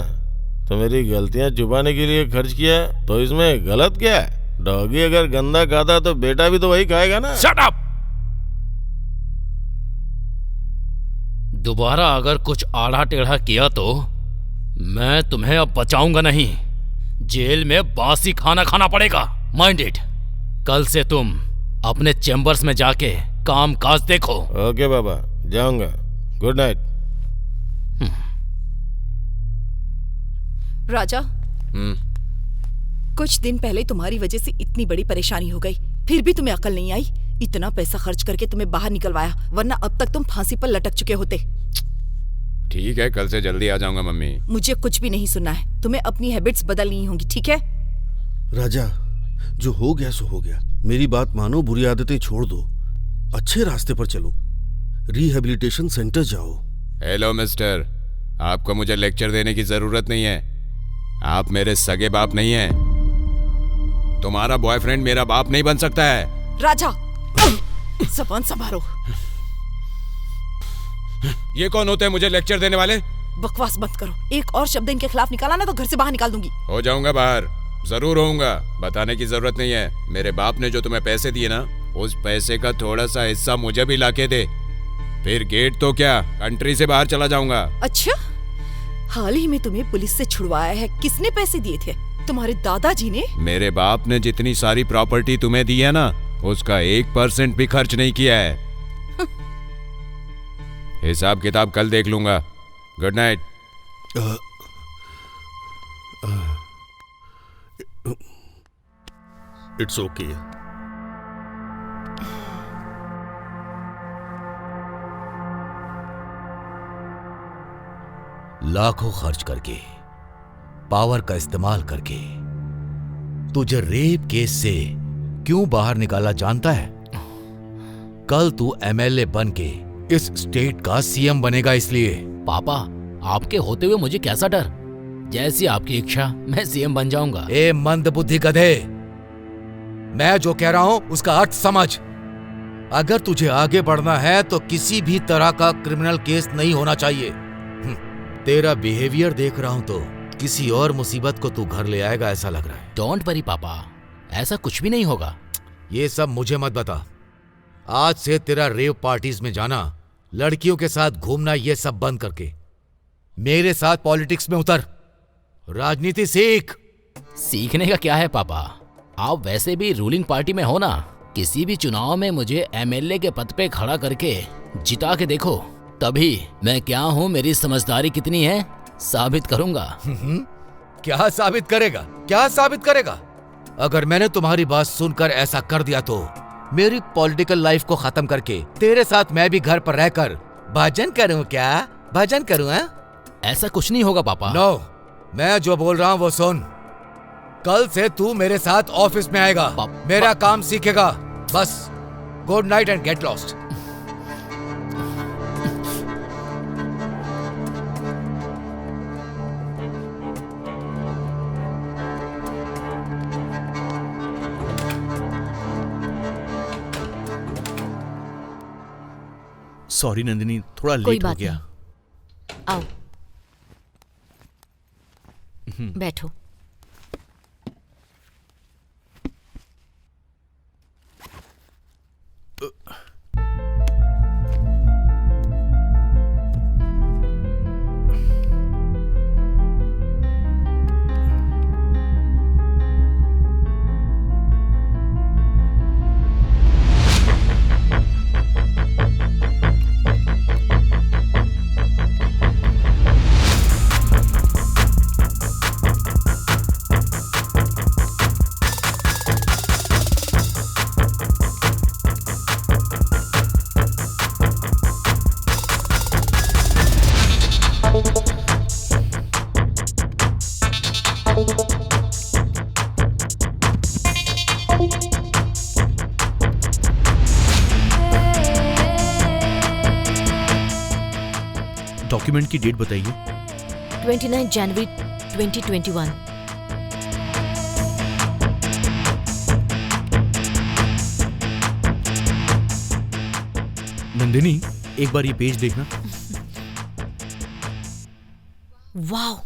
तो मेरी गलतियां छुपाने के लिए खर्च किया है, तो इसमें गलत क्या है? डॉगी अगर गंदा खाता तो बेटा भी तो वही खाएगा ना। Shut up! दोबारा अगर कुछ आड़ा टेढ़ा किया तो मैं तुम्हें अब बचाऊंगा नहीं, जेल में बासी खाना खाना पड़ेगा। Mind it. कल से तुम अपने चैम्बर्स में जाके काम काज देखो। ओके बाबा, जाऊंगा। Good night. राजा, कुछ दिन पहले तुम्हारी वजह से इतनी बड़ी परेशानी हो गई, फिर भी तुम्हें अकल नहीं आई। इतना पैसा खर्च करके तुम्हें बाहर निकलवाया, वरना अब तक तुम फांसी पर लटक चुके होते। ठीक है, कल से जल्दी आ जाऊंगा मम्मी। मुझे कुछ भी नहीं सुनना है, तुम्हें अपनी हैबिट्स बदलनी होंगी, ठीक है? राजा, जो हो गया सो हो गया। मेरी बात मानो, बुरी आदतें छोड़ दो, अच्छे रास्ते पर चलो, रिहेबिलिटेशन सेंटर जाओ। हेलो मिस्टर, आपको मुझे लेक्चर देने की जरूरत नहीं है। आप मेरे सगे बाप नहीं हैं। तुम्हारा बॉयफ्रेंड मेरा बाप नहीं बन सकता है। राजा, ज़बान संभालो। ये कौन होते हैं मुझे लेक्चर देने वाले? बकवास मत करो, एक और शब्द इनके खिलाफ निकाला ना तो घर से बाहर निकाल दूंगी। हो जाऊंगा बाहर, जरूर होऊंगा, बताने की जरूरत नहीं है। मेरे बाप ने जो तुम्हें पैसे दिए ना, उस पैसे का थोड़ा सा हिस्सा मुझे भी लाके दे, फिर गेट तो क्या कंट्री से बाहर चला जाऊंगा। अच्छा, हाल ही में तुम्हें पुलिस से छुड़वाया है, किसने पैसे दिए थे? तुम्हारे दादाजी ने? मेरे बाप ने जितनी सारी प्रॉपर्टी तुम्हें दी है ना, उसका 1% भी खर्च नहीं किया है। हिसाब किताब कल देख लूंगा। Good night. It's okay. लाखों खर्च करके, पावर का इस्तेमाल करके तुझे रेप केस से क्यों बाहर निकाला जानता है? कल तू एमएलए बन के इस स्टेट का सीएम बनेगा, इसलिए। पापा, आपके होते हुए मुझे कैसा डर? जैसी आपकी इच्छा, मैं सीएम बन जाऊंगा। ए मंदबुद्धि गधे, मैं जो कह रहा हूं उसका अर्थ समझ। अगर तुझे आगे बढ़ना है तो किसी भी तरह का क्रिमिनल केस नहीं होना चाहिए। तेरा बिहेवियर देख रहा हूं तो किसी और मुसीबत को तू घर ले आएगा ऐसा लग रहा है। डोंट वरी पापा, ऐसा कुछ भी नहीं होगा। ये सब मुझे मत बता। आज से तेरा रेव पार्टीज में जाना, लड़कियों के साथ घूमना, ये सब बंद करके मेरे साथ पॉलिटिक्स में उतर, राजनीति सीख। सीखने का क्या है पापा, आप वैसे भी रूलिंग पार्टी में हो ना। किसी भी चुनाव में मुझे एमएलए के पद पे खड़ा करके जिता के देखो, तभी मैं क्या हूँ, मेरी समझदारी कितनी है, साबित करूंगा। क्या साबित करेगा? क्या साबित करेगा? अगर मैंने तुम्हारी बात सुनकर ऐसा कर दिया तो मेरी पॉलिटिकल लाइफ को खत्म करके तेरे साथ मैं भी घर पर रहकर भजन करूं। क्या भजन करूं? ऐसा कुछ नहीं होगा पापा। नो, मैं जो बोल रहा हूं वो सुन। कल से तू मेरे साथ ऑफिस में आएगा, मेरा काम सीखेगा। बस good night and get lost. Sorry Nandini, थोड़ा कोई लेट हो बात गया। आओ बैठो। डॉक्यूमेंट की डेट बताइए। 29 जनवरी 2021। नंदिनी, एक बार ये पेज देखना। वाओ,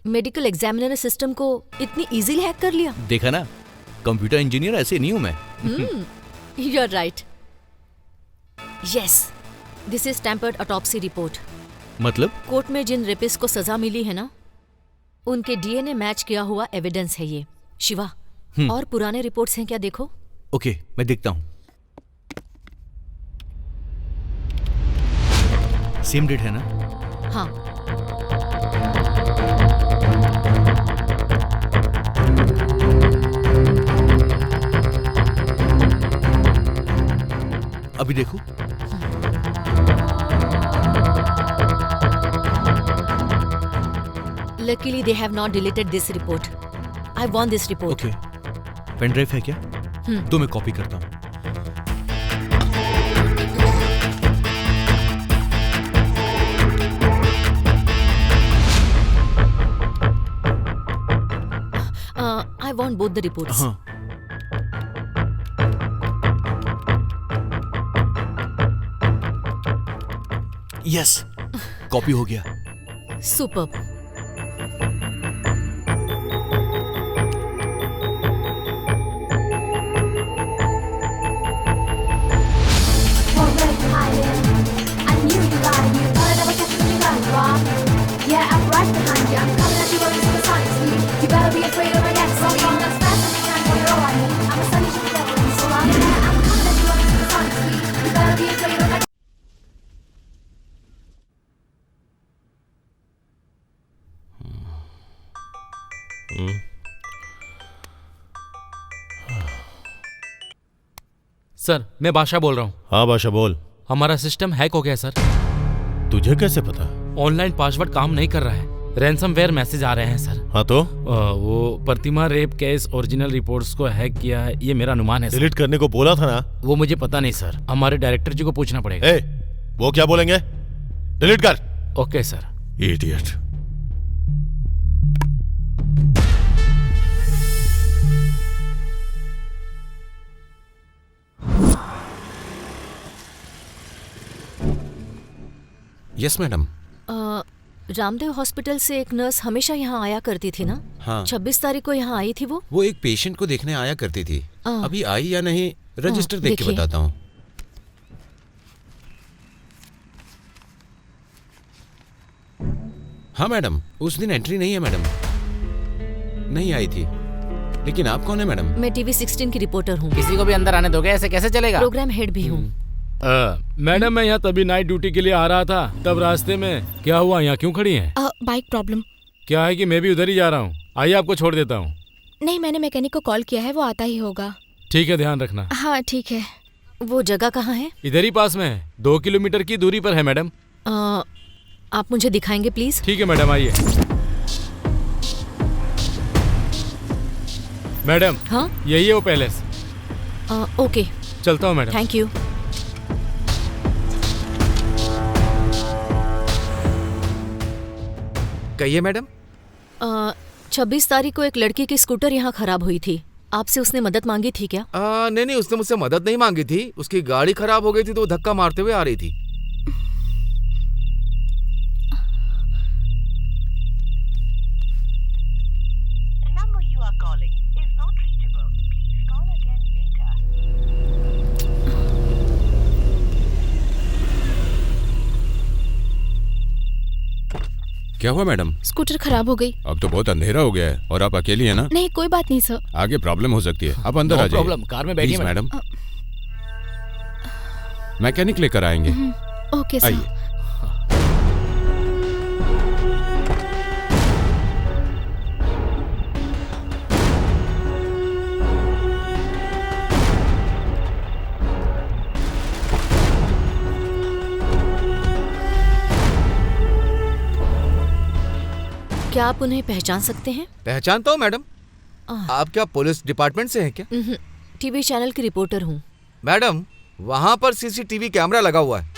मेडिकल एग्जामिनर सिस्टम को इतनी इजीली हैक कर लिया। देखा ना, कंप्यूटर इंजीनियर ऐसे नहीं हूं मैं। You are right. Yes, this is tampered autopsy report. मतलब? कोर्ट में जिन रेपिस्ट को सजा मिली है ना, उनके डीएनए मैच किया हुआ एविडेंस है ये। शिवा, और पुराने रिपोर्ट्स हैं क्या, देखो। ओके, मैं देखता हूं। सेम डेट है ना? हाँ। अभी देखो। Luckily, they have not deleted this report. I want this report. Okay, pen drive है क्या? तो मैं कॉपी करता हूँ। I want both the reports. हाँ। यस, कॉपी हो गया। Superb. सर मैं बादशाह बोल रहा हूँ। हाँ बादशाह बोल। हमारा सिस्टम हैक हो गया सर। तुझे कैसे पता? ऑनलाइन पासवर्ड काम नहीं कर रहा है, रैंसमवेयर मैसेज आ रहे हैं सर। हाँ तो वो प्रतिमा रेप केस ओरिजिनल रिपोर्ट्स को हैक किया है, ये मेरा अनुमान है सर। डिलीट करने को बोला था ना? वो मुझे पता नहीं सर, हमारे डायरेक्टर जी को पूछना पड़ेगा। वो क्या बोलेंगे? डिलीट कर। Okay sir. Idiot. Yes madam. Ramdev hospital से एक नर्स हमेशा यहाँ आया करती थी ना? हाँ। 26 तारीख को यहाँ आई थी वो एक पेशेंट को देखने आया करती थी। अभी आई या नहीं रजिस्टर देख के बताता हूँ। हाँ मैडम, उस दिन एंट्री नहीं है मैडम, नहीं आई थी। लेकिन आप कौन है मैडम? मैं टीवी 16 की रिपोर्टर हूँ। किसी को भी अंदर आने दोगे? ऐसे कैसे चलेगा? प्रोग्राम हेड भी हूँ। मैडम मैं यहाँ तभी नाइट ड्यूटी के लिए आ रहा था, तब रास्ते में क्या हुआ? यहाँ क्यों खड़ी हैं? Bike problem. क्या है कि मैं भी उधर ही जा रहा हूँ, आइए आपको छोड़ देता हूँ। नहीं, मैंने मैकेनिक को कॉल किया है, वो आता ही होगा। ठीक है, ध्यान रखना। हाँ ठीक है। वो जगह कहाँ है? इधर ही पास में है, 2 किलोमीटर की दूरी पर है मैडम। आप मुझे दिखाएंगे प्लीज? ठीक है मैडम, आइए। मैडम हाँ यही है वो पैलेस। ओके चलता हूँ मैडम। Thank you. कहिए मैडम। 26 तारीख को एक लड़की की स्कूटर यहाँ खराब हुई थी, आपसे उसने मदद मांगी थी क्या? नहीं, उसने मुझसे मदद नहीं मांगी थी। उसकी गाड़ी खराब हो गई थी तो वो धक्का मारते हुए आ रही थी। क्या हुआ मैडम? स्कूटर खराब हो गई। अब तो बहुत अंधेरा हो गया है और आप अकेली है ना? नहीं कोई बात नहीं सर। आगे प्रॉब्लम हो सकती है, आप अंदर आ जाइए। प्रॉब्लम, कार में बैठिए मैडम। मैकेनिक लेकर आएंगे। Okay sir. आइए। क्या आप उन्हें पहचान सकते हैं? पहचानता हूँ मैडम। आप क्या पुलिस डिपार्टमेंट से हैं क्या? टीवी चैनल की रिपोर्टर हूँ। मैडम वहाँ पर सीसीटीवी कैमरा लगा हुआ है।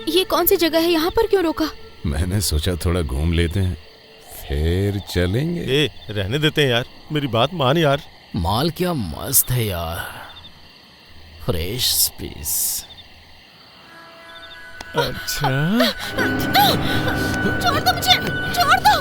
ये कौन सी जगह है? यहाँ पर क्यों रोका? मैंने सोचा थोड़ा घूम लेते हैं फिर चलेंगे। रहने देते हैं यार, मेरी बात मान यार। माल क्या मस्त है यार, फ्रेश पीस। अच्छा छोड़ दो मुझे, छोड़ दो।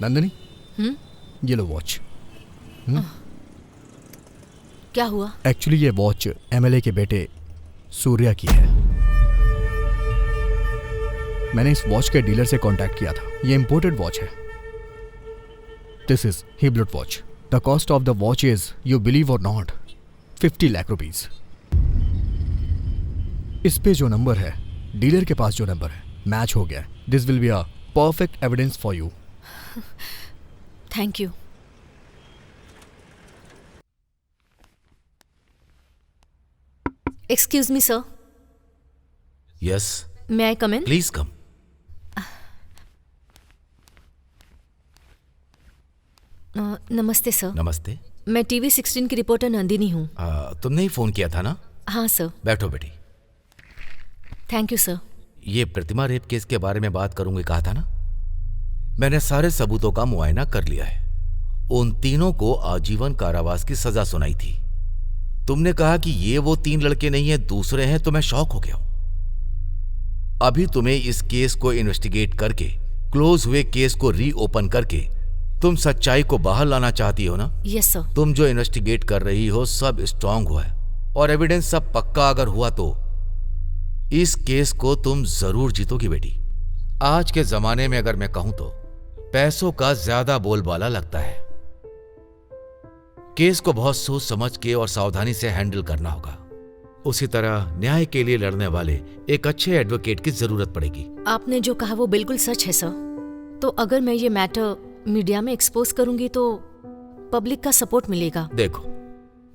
नंदिनी, हम्म? ये लो वॉच। क्या हुआ? एक्चुअली ये वॉच एमएलए के बेटे सूर्या की है। मैंने इस वॉच के डीलर से कांटेक्ट किया था। ये इंपोर्टेड वॉच है। This is Hublot watch. The cost of the watch is, you believe or not, 50 lakh rupees. इस पे जो नंबर है, डीलर के पास जो नंबर है, मैच हो गया। This will be a perfect evidence for you. Thank you. Excuse me sir. Yes, may I come in? Please come. नमस्ते सर। नमस्ते। मैं टीवी 16 की रिपोर्टर नंदिनी हूँ। तुमने ही फोन किया था ना? हाँ सर। बैठो बेटी। Thank you sir. ये प्रतिमा रेप केस के बारे में बात करूंगी कहा था ना? मैंने सारे सबूतों का मुआयना कर लिया है। उन तीनों को आजीवन कारावास की सजा सुनाई थी। तुमने कहा कि ये वो 3 लड़के नहीं है, दूसरे हैं, तो मैं शॉक हो गया हूं। अभी तुम्हें इस केस को इन्वेस्टिगेट करके, क्लोज हुए केस को रीओपन करके तुम सच्चाई को बाहर लाना चाहती हो ना? Yes sir. तुम जो इन्वेस्टिगेट कर रही हो सब स्ट्रांग हुआ है और एविडेंस सब पक्का अगर हुआ तो इस केस को तुम जरूर जीतोगी बेटी। आज के जमाने में अगर मैं कहूं तो पैसों का ज्यादा बोलबाला लगता है। केस को बहुत सोच समझ के और सावधानी से हैंडल करना होगा। उसी तरह न्याय के लिए लड़ने वाले एक अच्छे एडवोकेट की जरूरत पड़ेगी। आपने जो कहा वो बिल्कुल सच है सर। तो अगर मैं ये मैटर मीडिया में एक्सपोज करूंगी तो पब्लिक का सपोर्ट मिलेगा। देखो,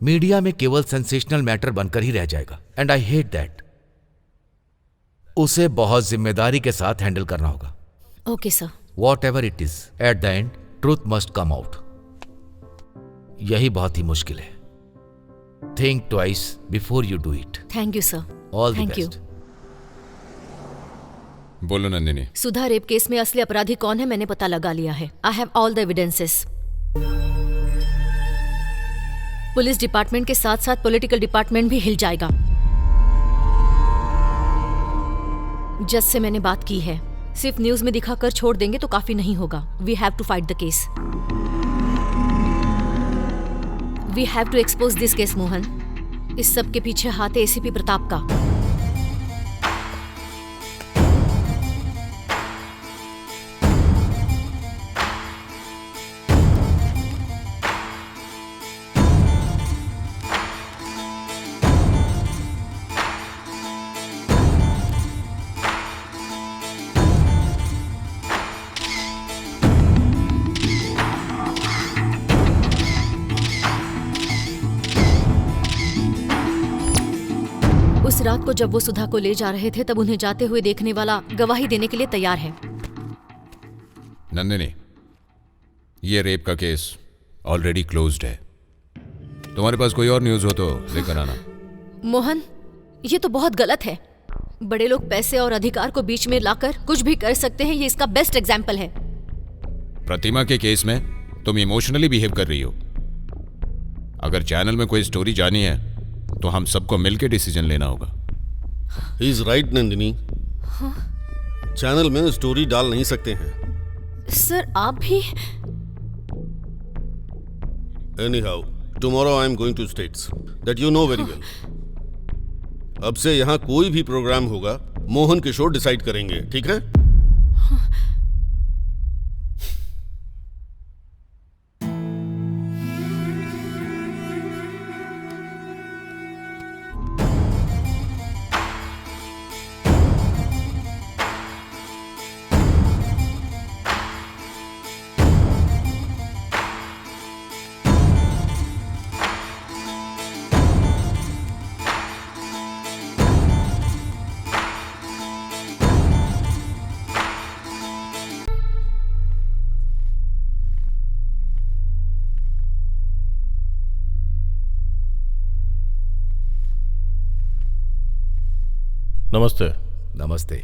मीडिया में केवल सेंसेशनल मैटर बनकर ही रह जाएगा एंड आई हेट दैट। उसे बहुत जिम्मेदारी के साथ हैंडल करना होगा। Okay sir. What ever it is, at the end truth must come out. यही बहुत ही मुश्किल है। Think twice before you do it. Thank you sir. All the thank you. Best. बोलो नंदिनी। सुधा रेप केस में असली अपराधी कौन है मैंने पता लगा लिया है। I have all the evidences. Police department के साथ साथ पॉलिटिकल डिपार्टमेंट भी हिल जाएगा। जज से मैंने बात की है। सिर्फ न्यूज में दिखाकर छोड़ देंगे तो काफी नहीं होगा। We have to fight the case. We have to expose this case Mohan. इस सब के पीछे हाथ है एसीपी प्रताप का। उस रात को जब वो सुधा को ले जा रहे थे तब उन्हें जाते हुए देखने वाला गवाही देने के लिए तैयार है। नंदिनी, ये रेप का केस ऑलरेडी क्लोज्ड है। तुम्हारे पास कोई और न्यूज़ हो तो लेकर आना। मोहन, ये तो बहुत गलत है। बड़े लोग पैसे और अधिकार को बीच में लाकर कुछ भी कर सकते हैं। ये इसका बेस्ट एग्जाम्पल है। प्रतिमा के केस में तुम इमोशनली बिहेव कर रही हो। अगर चैनल में कोई स्टोरी जानी है तो हम सबको मिलकर डिसीजन लेना होगा। He is right Nandini. Channel में स्टोरी डाल नहीं सकते हैं। सर आप भी? Anyhow, tomorrow I am going to States, that you know very well. अब से यहाँ कोई भी प्रोग्राम होगा मोहन किशोर डिसाइड करेंगे, ठीक है? नमस्ते। नमस्ते।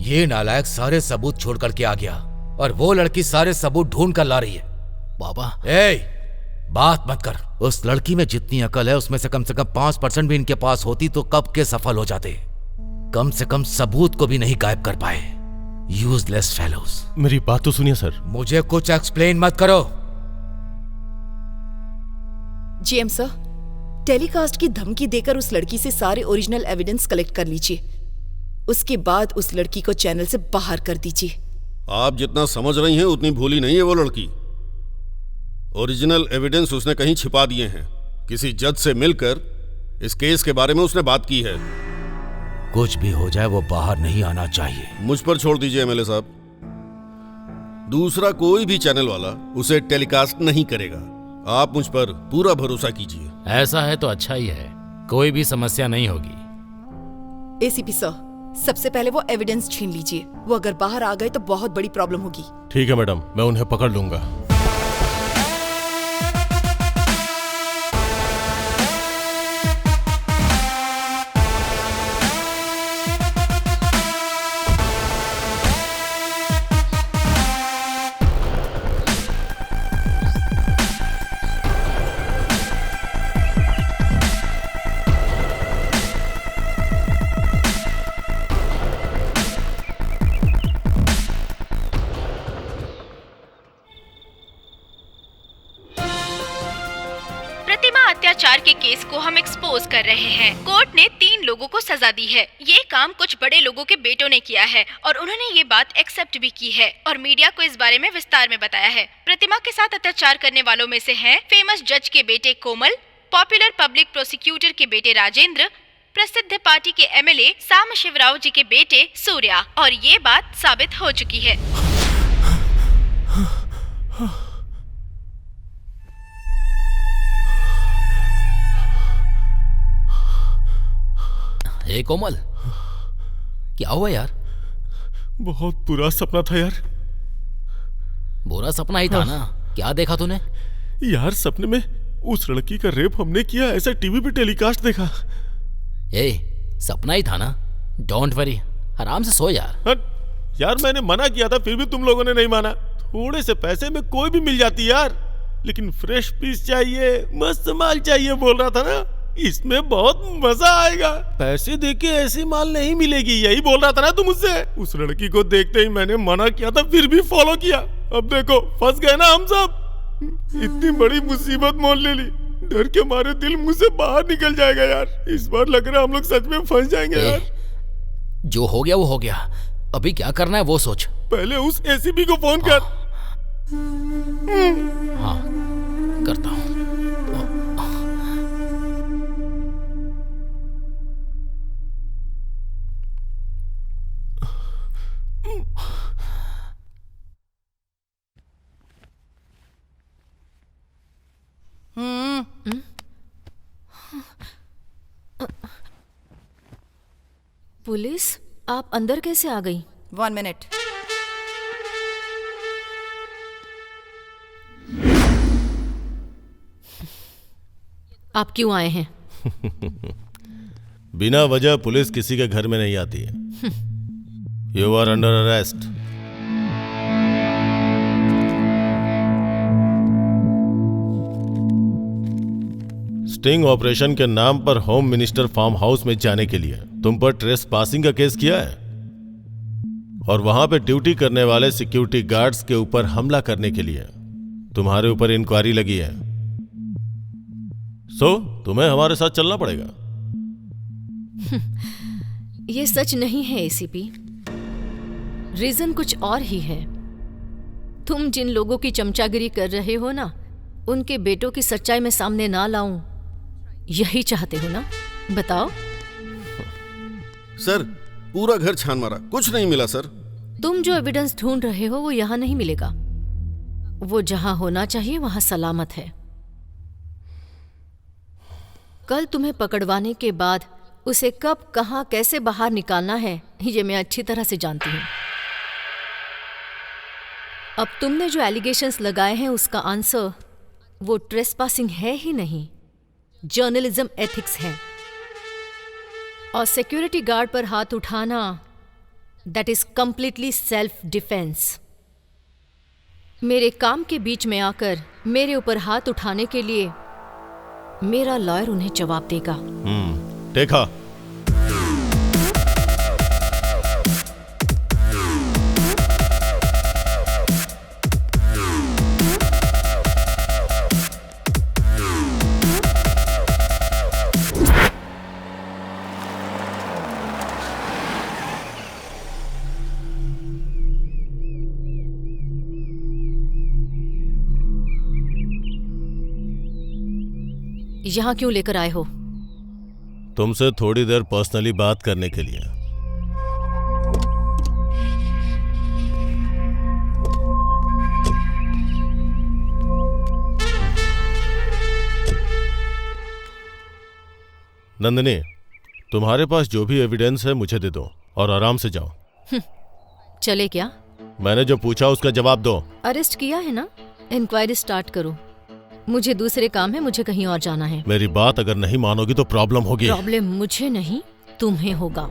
ये नालायक सारे सबूत छोड़ करके आ गया और वो लड़की सारे सबूत ढूंढ कर ला रही है। बाबा, बात मत कर। उस लड़की में जितनी अकल है उसमें से कम 5% भी इनके पास होती तो कब के सफल हो जाते। कम से कम सबूत को भी नहीं गायब कर पाए। Useless fellows. मेरी बात तो सुनिए सर। मुझे कुछ एक्सप्लेन मत करो। जीएम सर, टेलीकास्ट की धमकी देकर उस लड़की से सारे ओरिजिनल एविडेंस कलेक्ट कर लीजिए। उसके बाद उस लड़की को चैनल से बाहर कर दीजिए। आप जितना समझ रही हैं उतनी भोली नहीं है वो लड़की। ओरिजिनल एविडेंस उसने कहीं छिपा दिए हैं। किसी जज से मिलकर इस केस के बारे में उसने बात की है। कुछ भी हो जाए वो बाहर नहीं आना चाहिए। मुझ पर छोड़ दीजिए एमएलए साहब। दूसरा कोई भी चैनल वाला उसे टेलीकास्ट नहीं करेगा। आप मुझ पर पूरा भरोसा कीजिए। ऐसा है तो अच्छा ही है, कोई भी समस्या नहीं होगी। एसीपी सर, सबसे पहले वो एविडेंस छीन लीजिए। वो अगर बाहर आ गए तो बहुत बड़ी प्रॉब्लम होगी। ठीक है मैडम, मैं उन्हें पकड़ लूंगा। अत्याचार के केस को हम एक्सपोज कर रहे हैं। कोर्ट ने 3 लोगों को सजा दी है। ये काम कुछ बड़े लोगों के बेटों ने किया है और उन्होंने ये बात एक्सेप्ट भी की है और मीडिया को इस बारे में विस्तार में बताया है। प्रतिमा के साथ अत्याचार करने वालों में से हैं फेमस जज के बेटे कोमल, पॉपुलर पब्लिक प्रोसिक्यूटर के बेटे राजेंद्र, प्रसिद्ध पार्टी के एमएलए साम शिवराव जी के बेटे सूर्या, और ये बात साबित हो चुकी है। हे कोमल, क्या हुआ यार? बहुत बुरा सपना था यार। बुरा सपना ही था ना? क्या देखा तूने? यार सपने में उस लड़की का रेप हमने किया ऐसा टीवी पे टेलीकास्ट देखा। सपना ही था ना? डोंट वरी, आराम से सो यार। यार मैंने मना किया था फिर भी तुम लोगों ने नहीं माना। थोड़े से पैसे में कोई भी मिल जाती यार, लेकिन फ्रेश पीस चाहिए, मस्त माल चाहिए बोल रहा था ना। इसमें बहुत मजा आएगा। पैसे देके ऐसी माल नहीं मिलेगी, यही बोल रहा था ना तुम मुझसे। उस लड़की को देखते ही मैंने मना किया था, फिर भी फॉलो किया। अब देखो फंस गए ना हम सब। इतनी बड़ी मुसीबत मोल ले ली। डर के मारे दिल मुंह से बाहर निकल जाएगा यार। इस बार लग रहा है हम लोग सच में फंस जाएंगे यार। जो हो गया वो हो गया, अभी क्या करना है वो सोच। पहले उस एसीपी को फोन कर। हाँ करता हूँ। पुलिस, आप अंदर कैसे आ गई? 1 मिनट। आप क्यों आए हैं? बिना वजह पुलिस किसी के घर में नहीं आती है। You are under arrest. Sting operation के नाम पर होम मिनिस्टर फार्म हाउस में जाने के लिए तुम पर ट्रेस पासिंग का केस किया है और वहां पे ड्यूटी करने वाले सिक्योरिटी गार्ड्स के ऊपर हमला करने के लिए तुम्हारे ऊपर इंक्वायरी लगी है। सो तुम्हें हमारे साथ चलना पड़ेगा। ये सच नहीं है एसीपी। रीजन कुछ और ही है। तुम जिन लोगों की चमचागिरी कर रहे हो ना, उनके बेटों की सच्चाई में सामने ना लाऊं, यही चाहते हो ना? बताओ। सर पूरा घर छान मारा, कुछ नहीं मिला सर। तुम जो एविडेंस ढूंढ रहे हो वो यहाँ नहीं मिलेगा। वो जहां होना चाहिए वहां सलामत है। कल तुम्हें पकड़वाने के बाद उसे कब, कहां, कैसे बाहर निकालना है ये मैं अच्छी तरह से जानती हूँ। अब तुमने जो एलिगेशंस लगाए हैं उसका आंसर वो ट्रेसपासिंग है ही नहीं, जर्नलिज्म एथिक्स है। और सिक्योरिटी गार्ड पर हाथ उठाना, that is completely self defence. मेरे काम के बीच में आकर मेरे ऊपर हाथ उठाने के लिए मेरा लॉयर उन्हें जवाब देगा। देखा। यहाँ क्यों लेकर आए हो? तुमसे थोड़ी देर पर्सनली बात करने के लिए। नंदिनी, तुम्हारे पास जो भी एविडेंस है मुझे दे दो और आराम से जाओ। चले क्या? मैंने जो पूछा उसका जवाब दो। अरेस्ट किया है ना, इंक्वायरी स्टार्ट करो। मुझे दूसरे काम है, मुझे कहीं और जाना है। मेरी बात अगर नहीं मानोगी तो प्रॉब्लम होगी। प्रॉब्लम मुझे नहीं, तुम्हें होगा।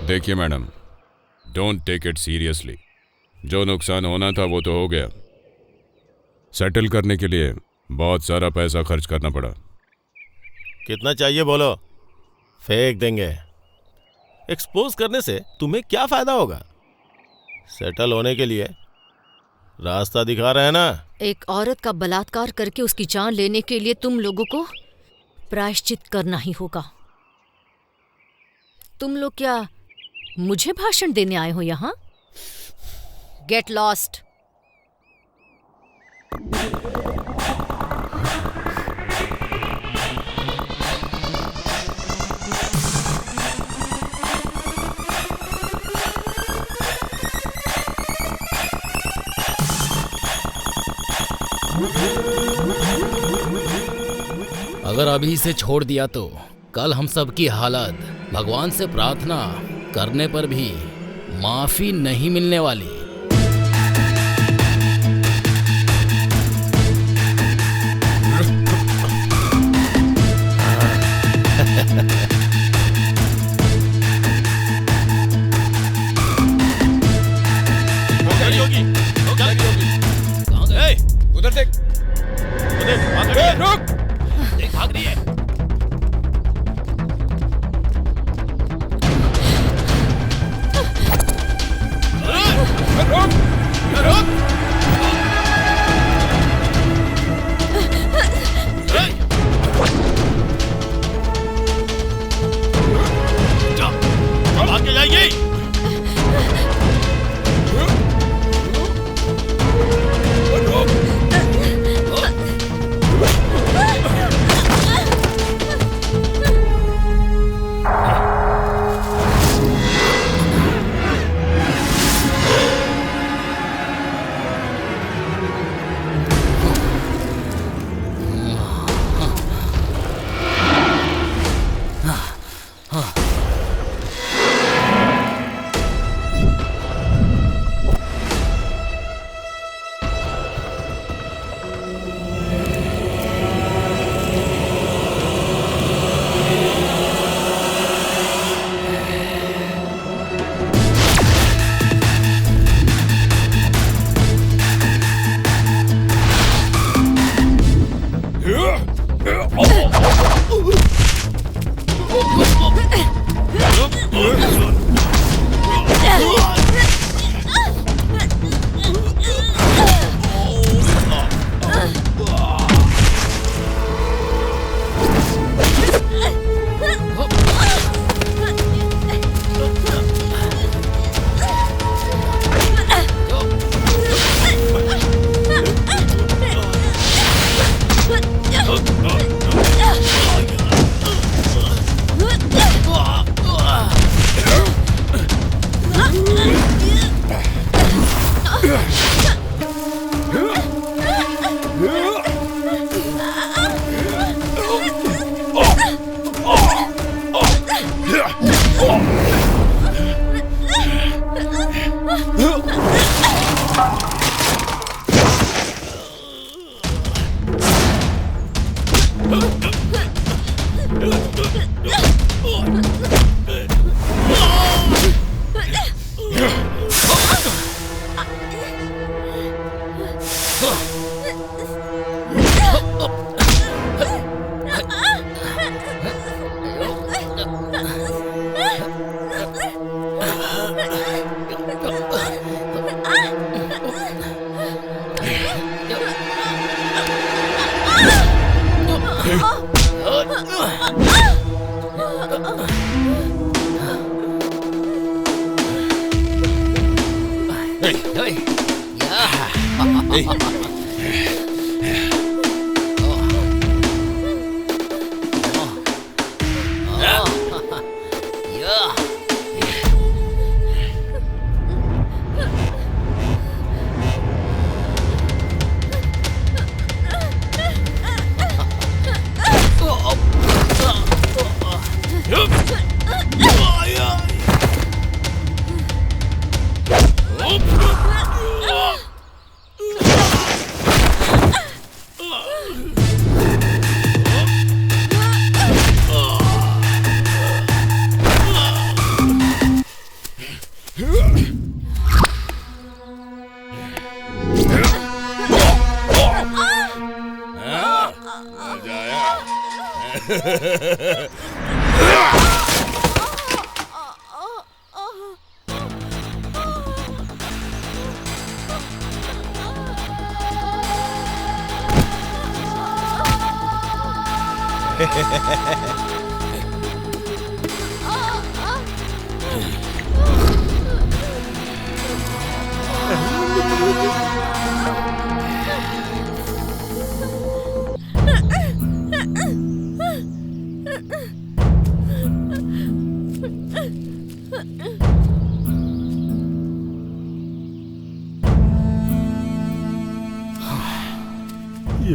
देखिए madam, don't take it seriously. जो नुकसान होना था वो तो हो गया। सेटल करने के लिए बहुत सारा पैसा खर्च करना पड़ा। कितना चाहिए बोलो, फेंक देंगे। एक्सपोज करने से तुम्हें क्या फायदा होगा? सेटल होने के लिए रास्ता दिखा रहे हैं ना। एक औरत का बलात्कार करके उसकी जान लेने के लिए तुम लोगों को प्रायश्चित करना ही होगा। तुम लोग क्या मुझे भाषण देने आए हो यहाँ? Get lost. अगर अभी इसे छोड़ दिया तो कल हम सब की हालत भगवान से प्रार्थना करने पर भी माफी नहीं मिलने वाली। उधर देख, रुक! देख भाग रही है। आगे जाइए। ये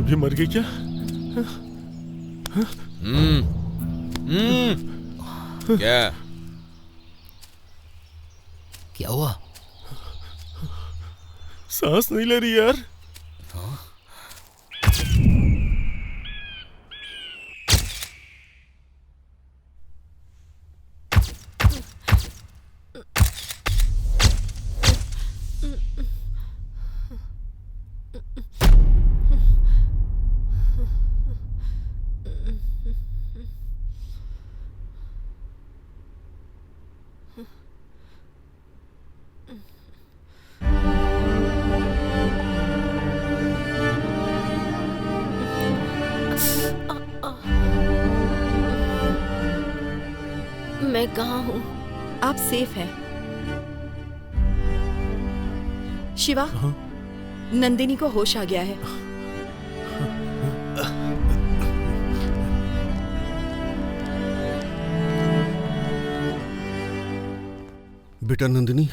भी मर गई क्या? क्या क्या हुआ? सांस नहीं ले रही यार। मैं कहाँ हूँ? आप सेफ हैं। शिवा, नंदिनी को होश आ गया है। बेटा नंदिनी,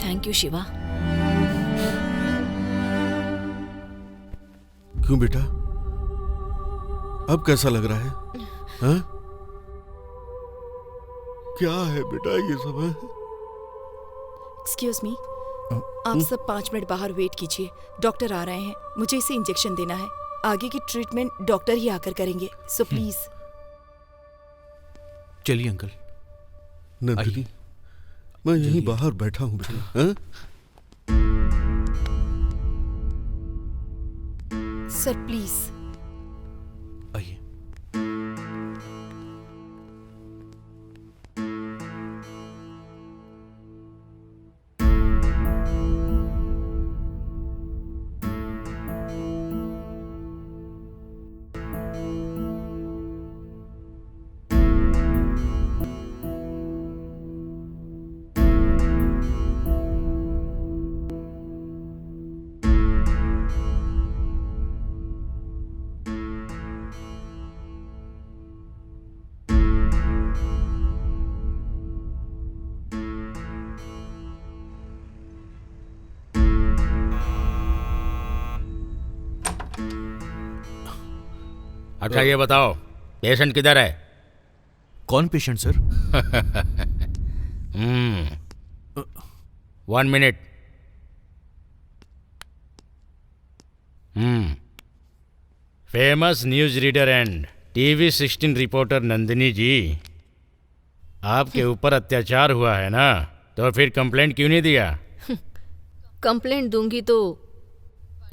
थैंक यू शिवा। क्यों बेटा, अब कैसा लग रहा है? हाँ? क्या है बेटा ये सब है? एक्सक्यूज मी, आप सब 5 मिनट बाहर वेट कीजिए, डॉक्टर आ रहे हैं। मुझे इसे इंजेक्शन देना है। आगे की ट्रीटमेंट डॉक्टर ही आकर करेंगे, सो प्लीज। चलिए अंकल। नंदिनी, मैं यहीं बाहर बैठा हूँ बेटा। हाँ? Sir please. आइए। अच्छा ये बताओ, पेशेंट किधर है? कौन patient sir? 1 minute. Famous news reader and TV 16 reporter Nandini ji, आपके ऊपर अत्याचार हुआ है ना, तो फिर कंप्लेंट क्यों नहीं दिया? कंप्लेंट दूंगी तो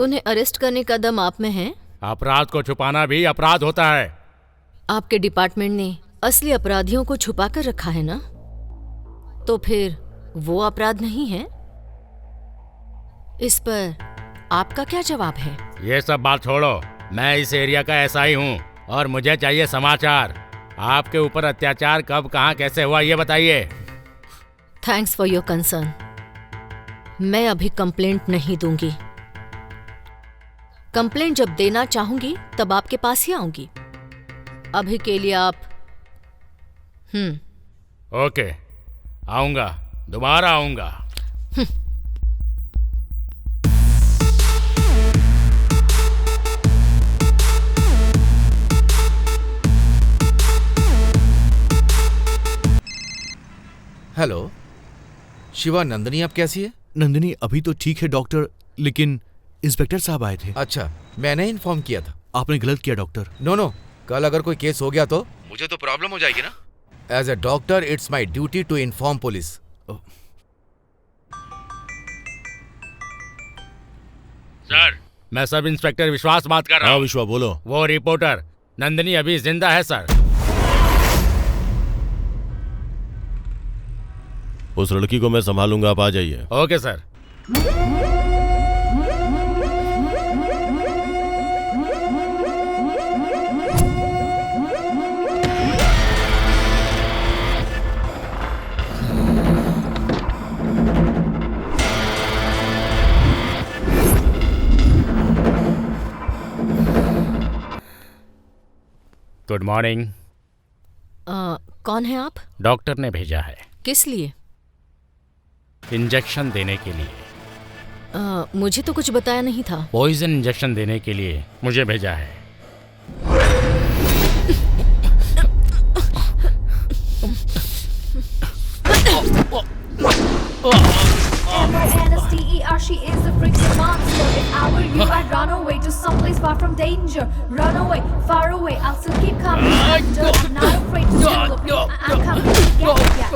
उन्हें अरेस्ट करने का दम आप में है? अपराध को छुपाना भी अपराध होता है। आपके डिपार्टमेंट ने असली अपराधियों को छुपा कर रखा है ना, तो फिर वो अपराध नहीं है? इस पर आपका क्या जवाब है? ये सब बात छोड़ो, मैं इस एरिया का ऐसा ही हूँ। और मुझे चाहिए समाचार। आपके ऊपर अत्याचार कब, कहाँ, कैसे हुआ, ये बताइए। Thanks for your concern. मैं अभी कंप्लेंट नहीं दूंगी। कंप्लेंट जब देना चाहूंगी तब आपके पास ही आऊंगी। अभी के लिए आप ओके, आऊंगा, दोबारा आऊंगा। हेलो शिवा, नंदिनी आप कैसी है? नंदिनी अभी तो ठीक है डॉक्टर, लेकिन इंस्पेक्टर साहब आए थे। अच्छा, मैंने इन्फॉर्म किया था। आपने गलत किया डॉक्टर। नो, कल अगर कोई केस हो गया तो मुझे तो प्रॉब्लम हो जाएगी ना। As a doctor it's my duty to inform police. Sir, मैं सब इंस्पेक्टर विश्वास बात कर रहा हूँ। हाँ विश्वा बोलो। वो रिपोर्टर नंदिनी अभी जिंदा है सर। उस लड़की को मैं संभालूंगा, आप आ जाइए। Okay sir. Good morning. कौन है आप? डॉक्टर ने भेजा है। किस लिए? इंजेक्शन देने के लिए। मुझे तो कुछ बताया नहीं था। पॉइजन इंजेक्शन देने के लिए मुझे भेजा है। M-O-N-S-T-E-R, she is a freaking monster. If I were you, I'd run away to someplace far from danger. Run away, far away, I'll still keep coming after. I'm not afraid to still look. I'm coming to get ya.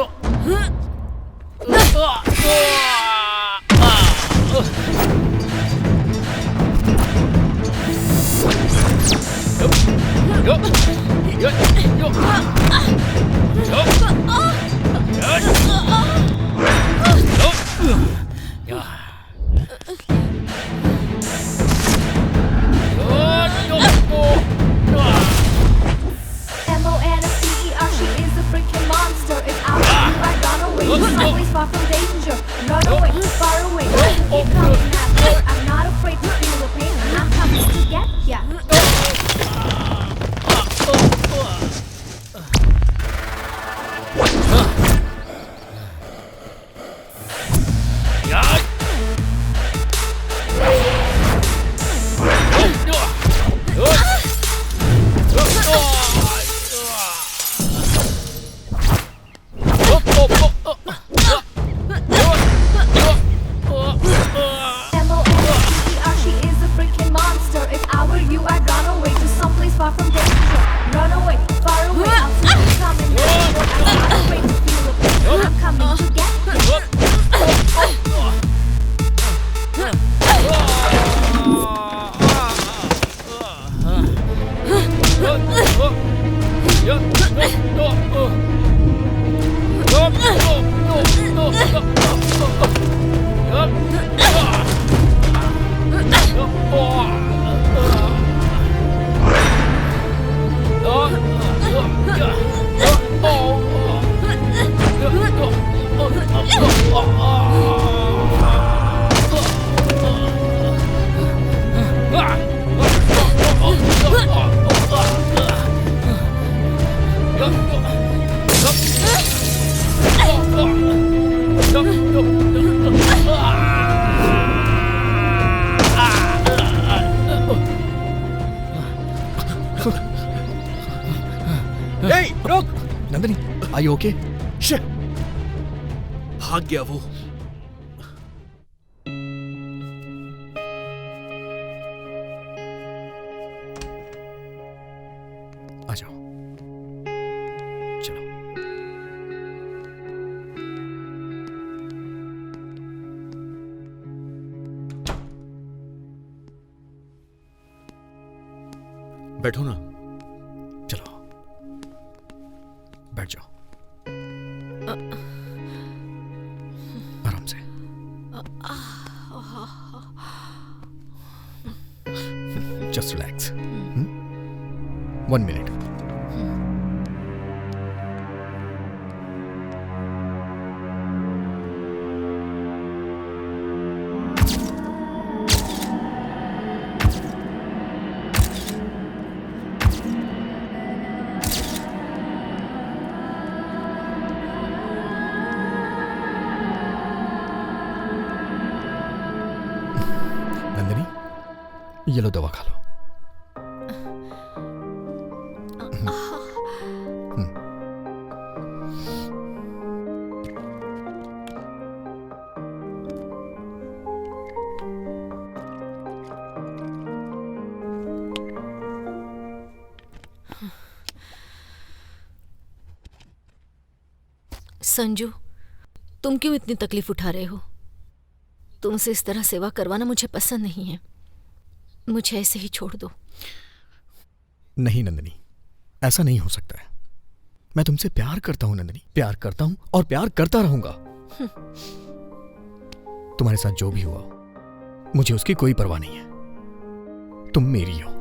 M-O-N-S-T-E-R, she is a freaking monster. If I were you, I'd run away to someplace far from danger. Run away, far away, I'll still keep coming after. I'm not afraid to feel the pain. I'm coming to get ya. M-O-N-S-T-E-R, she is a freaking monster. If I were you, I'd run away to someplace far from danger. Run away, far away, I'll still keep coming after. I'm not afraid to feel the pain. I'm coming to get ya. Hey, रुक! Nandini, are you okay? Shit! भाग गया वो। आ जाओ, चलो। बैठो ना। चलो, बैठ जाओ। आराम से। Just relax. 1 minute. नंदिनी, ये लो दवा खा लो. संजू, तुम क्यों इतनी तकलीफ उठा रहे हो? तुमसे इस तरह सेवा करवाना मुझे पसंद नहीं है. मुझे ऐसे ही छोड़ दो. नहीं नंदिनी, ऐसा नहीं हो सकता है. मैं तुमसे प्यार करता हूं नंदिनी, प्यार करता हूं और प्यार करता रहूंगा. तुम्हारे साथ जो भी हुआ, मुझे उसकी कोई परवाह नहीं है. तुम मेरी हो.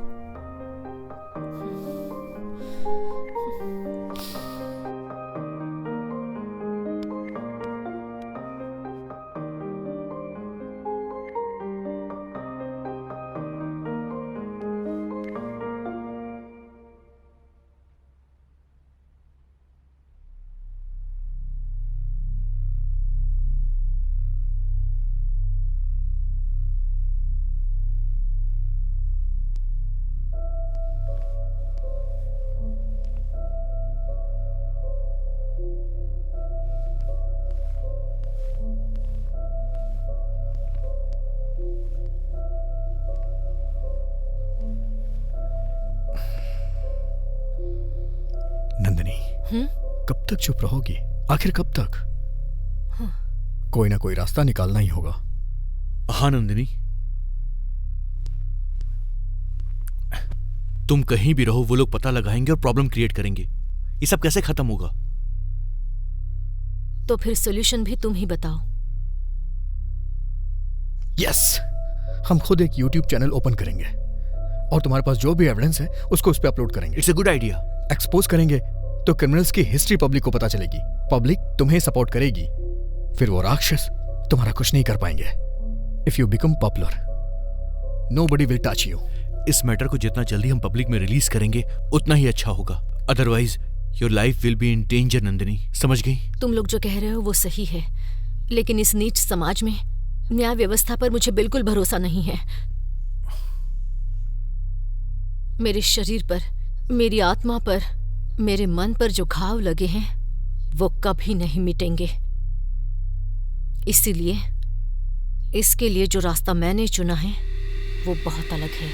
नंदिनी, कब तक चुप रहोगी? आखिर कब तक? कोई ना कोई रास्ता निकालना ही होगा. हाँ नंदिनी, तुम कहीं भी रहो वो लोग पता लगाएंगे और प्रॉब्लम क्रिएट करेंगे. ये सब कैसे खत्म होगा? तो फिर सॉल्यूशन भी तुम ही बताओ. यस, हम खुद एक YouTube चैनल ओपन करेंगे और तुम्हारे पास जो भी एविडेंस है उसको उस पर अपलोड करेंगे. It's a good idea. Expose करेंगे तो क्रिमिनल्स की हिस्ट्री पब्लिक को पता चलेगी. पब्लिक तुम्हें सपोर्ट करेगी. फिर वो राक्षस तुम्हारा कुछ नहीं कर पाएंगे. If you become popular, nobody will touch you. इस मैटर को जितना जल्दी हम पब्लिक में रिलीज करेंगे उतना ही अच्छा होगा. Otherwise your life will be in danger. Nandini, समझ गई? तुम लोग जो कह रहे हो वो सही है, लेकिन इस नीच समाज में न्याय व्यवस्था पर मुझे बिल्कुल भरोसा नहीं है. मेरे शरीर पर, मेरी आत्मा पर, मेरे मन पर जो घाव लगे हैं वो कभी नहीं मिटेंगे. इसीलिए इसके लिए जो रास्ता मैंने चुना है वो बहुत अलग है.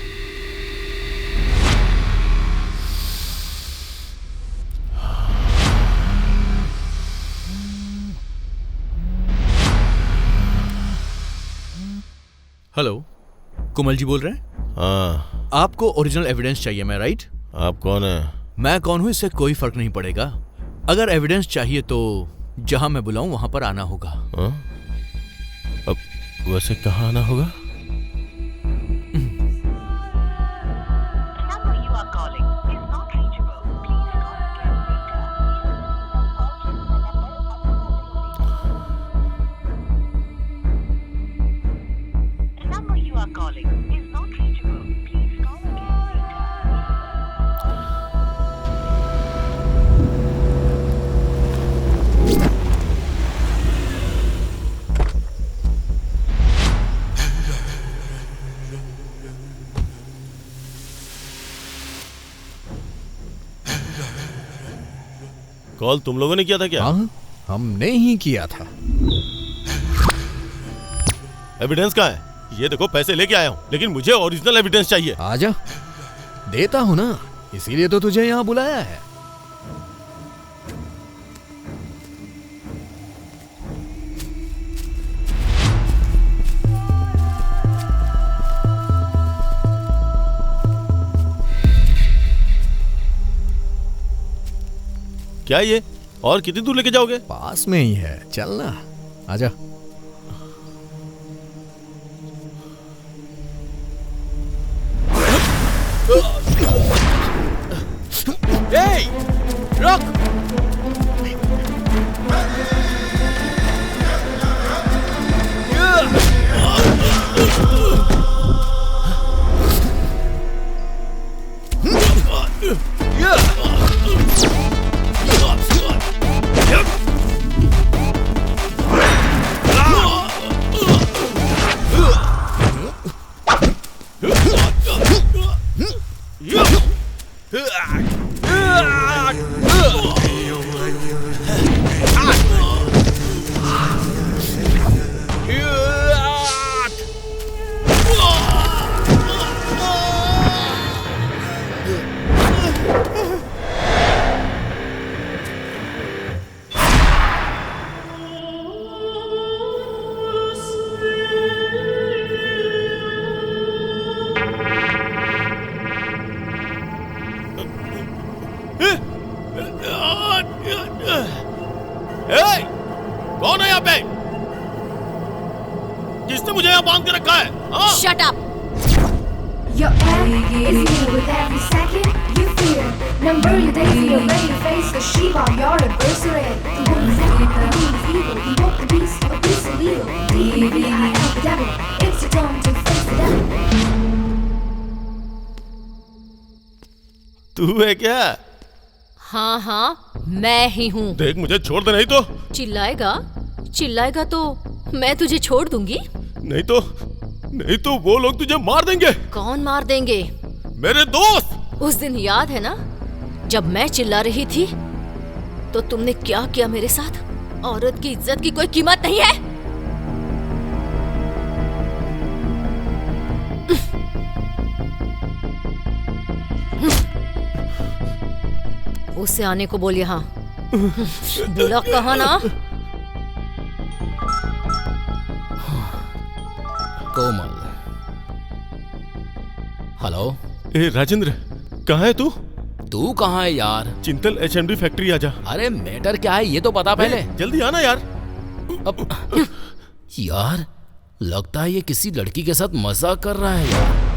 हेलो, कुमल जी बोल रहे हैं? हाँ. आपको ओरिजिनल एविडेंस चाहिए, मैं राइट? आप कौन है? मैं कौन हूं इससे कोई फर्क नहीं पड़ेगा. अगर एविडेंस चाहिए तो जहां मैं बुलाऊं वहां पर आना होगा. हाँ? अब वैसे कहाँ आना होगा? कॉल तुम लोगों ने किया था क्या? हाँ, हमने ही किया था. एविडेंस कहाँ है? ये देखो, पैसे लेके आया हूँ, लेकिन मुझे ओरिजिनल एविडेंस चाहिए. आजा, देता हूं ना, इसीलिए तो तुझे यहाँ बुलाया है. क्या ये? और कितनी दूर लेके जाओगे? पास में ही है, चलना. आजा. रुक। कौन है यहाँ पे? किसने मुझे यहाँ बांध के रखा है? हाँ? Shut up! Your end is near with every second you fear. Number your days, you're ready to face the sheep on your adversary. The woman's evil, invoke the beast, a beast illegal. D-E-V-I-L, the devil. It's your time to face the devil. तू है क्या? हाँ हाँ, मैं ही हूँ। देख मुझे छोड़ दे, नहीं तो चिल्लाएगा तो मैं तुझे छोड़ दूंगी। नहीं तो वो लोग तुझे मार देंगे। कौन मार देंगे? मेरे दोस्त। उस दिन याद है ना, जब मैं चिल्ला रही थी तो तुमने क्या किया मेरे साथ? औरत की इज्जत की कोई कीमत नहीं है। उससे आने को बोल यहाँ। बुला कहा ना। कोमल। हेलो। ए राजेंद्र, कहाँ है तू? तू कहाँ है यार? चिंतल एचएमडी फैक्ट्री आजा। अरे मैटर क्या है ये तो बता पहले। जल्दी आना यार। अब यार लगता है ये किसी लड़की के साथ मजाक कर रहा है यार।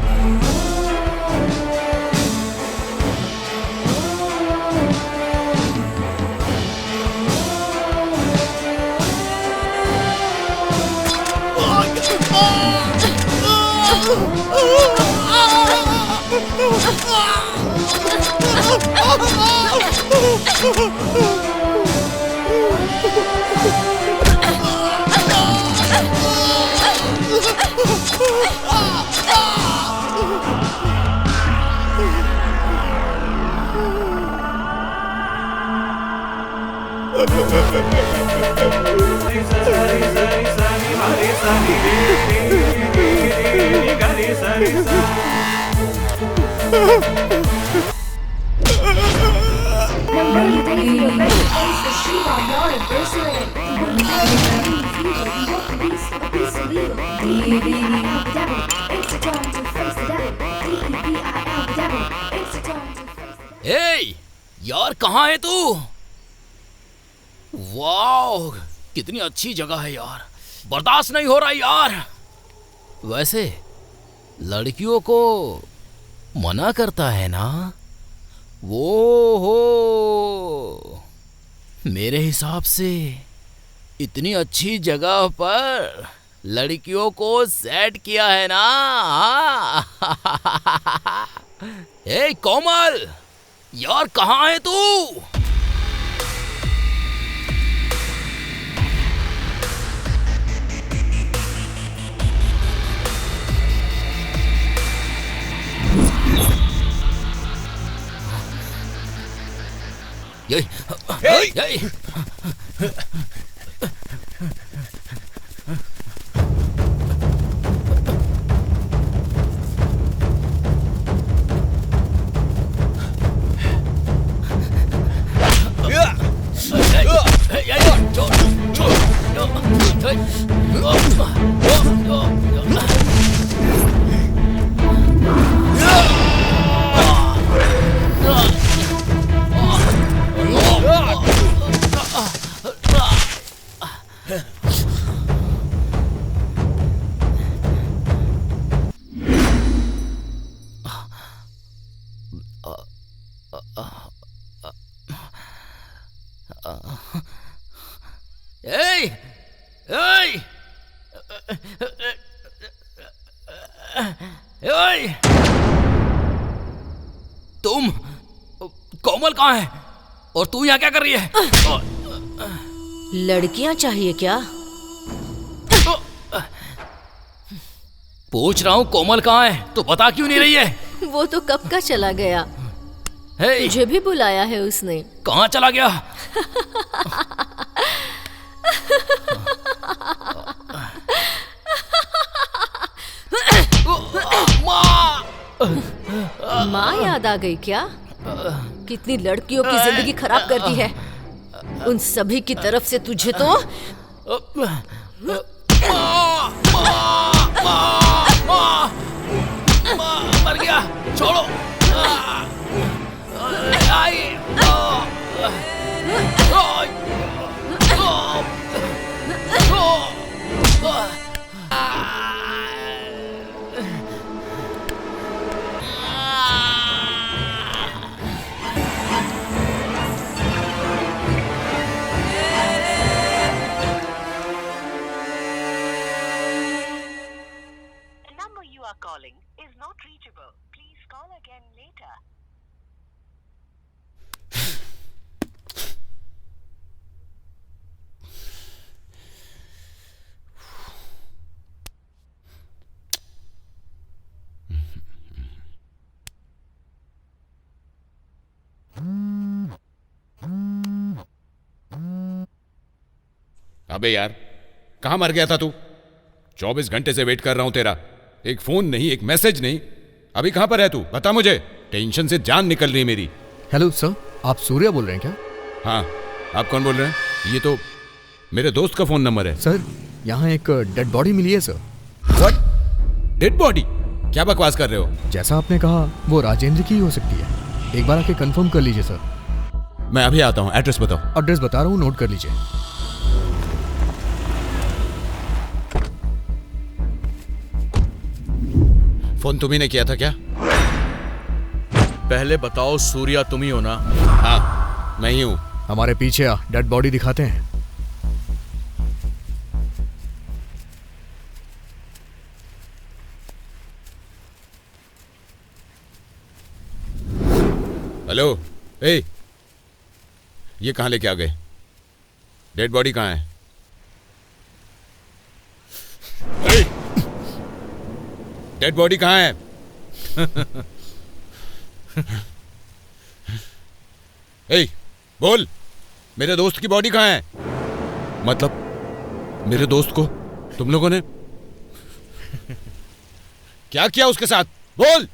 Number your days, you're ready to face the sheep on your adversary. The woman's evil, invoke the beast, a beast illegal. D-E-V-I-L, the devil. It's your time to face the devil. D-E-V-I-L, the devil. It's your time to face the devil. ए यार कहाँ है तू? Wow कितनी अच्छी जगह है यार, बर्दाश्त नहीं हो रहा यार। वैसे लड़कियों को मना करता है ना वो हो। मेरे हिसाब से इतनी अच्छी जगह पर लड़कियों को सेट किया है ना। ए कोमल यार कहाँ है तू? ए, ए, ए, तुम कोमल कहाँ है और तू यहाँ क्या कर रही है? लड़कियां चाहिए क्या? पूछ रहा हूँ कोमल कहाँ है, तो बता क्यों नहीं रही है? वो तो कब का चला गया। तुझे भी बुलाया है उसने। कहाँ चला गया? माँ याद आ गई क्या? कितनी लड़कियों की जिंदगी खराब कर दी है। उन सभी की तरफ से तुझे तो मर गया, छोड़ो। Calling is not reachable. Please call again later. अबे यार, कहां मर गया था तू? 24 घंटे से वेट कर रहा हूं तेरा। एक फोन नहीं, एक मैसेज नहीं। अभी कहां पर है तू? बता मुझे। टेंशन से जान निकल रही है मेरी। हेलो सर, आप सूर्या बोल रहे हैं क्या? हाँ, आप कौन बोल रहे हैं? ये तो मेरे दोस्त का फोन नंबर है। सर, यहाँ एक डेड बॉडी मिली है सर। व्हाट? Dead body? क्या बकवास कर रहे हो? जैसा आपने कहा वो राजेंद्र की ही हो सकती है। एक बार आके कंफर्म कर लीजिए सर। मैं अभी आता हूँ, एड्रेस बताओ। एड्रेस बता रहा हूँ, नोट कर लीजिए। फोन तुम्ही ने किया था क्या? पहले बताओ, सूर्या तुम ही हो ना? हाँ, मैं ही हूँ। हमारे पीछे आ, डेड बॉडी दिखाते हैं। हेलो, ए, ये कहाँ लेके आ गए? डेड बॉडी कहाँ है? डेड बॉडी कहाँ है? ए, बोल, मेरे दोस्त की बॉडी कहाँ है? मतलब मेरे दोस्त को तुम लोगों ने क्या किया उसके साथ? बोल।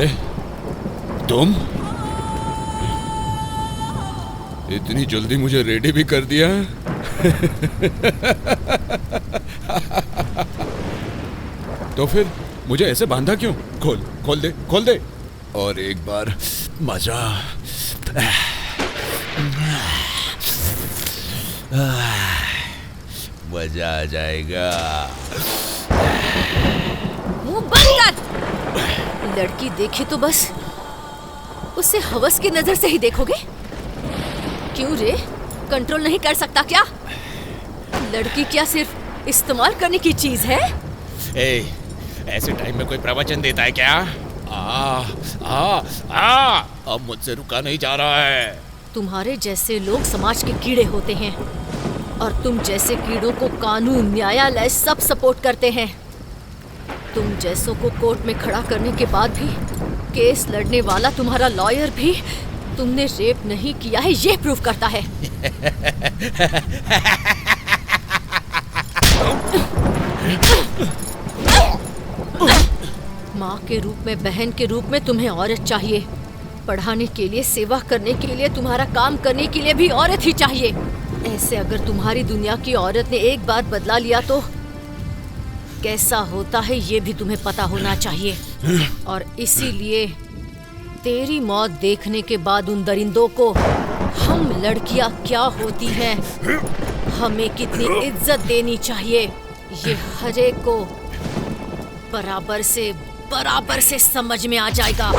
अरे तुम इतनी जल्दी मुझे रेडी भी कर दिया। तो फिर मुझे ऐसे बांधा क्यों? खोल दे और एक बार मजा। मजा आ जाएगा। मुंह बंद कर। लड़की देखी तो बस उसे हवस की नजर से ही देखोगे? क्यों रे, कंट्रोल नहीं कर सकता क्या? लड़की क्या सिर्फ इस्तेमाल करने की चीज है? ऐसे टाइम में कोई प्रवचन देता है क्या? अब मुझसे रुका नहीं जा रहा है। तुम्हारे जैसे लोग समाज के कीड़े होते हैं और तुम जैसे कीड़ों को कानून, न्यायालय सब सपोर्ट करते हैं। तुम जैसों को कोर्ट में खड़ा करने के बाद भी केस लड़ने वाला तुम्हारा लॉयर भी तुमने रेप नहीं किया है ये प्रूव करता है। माँ के रूप में, बहन के रूप में तुम्हें औरत चाहिए। पढ़ाने के लिए, सेवा करने के लिए, तुम्हारा काम करने के लिए भी औरत ही चाहिए। ऐसे अगर तुम्हारी दुनिया की औरत ने एक बार बदला लिया तो कैसा होता है ये भी तुम्हें पता होना चाहिए। और इसीलिए तेरी मौत देखने के बाद उन दरिंदों को हम लड़कियां क्या होती हैं, हमें कितनी इज्जत देनी चाहिए, ये हर एक को बराबर से समझ में आ जाएगा।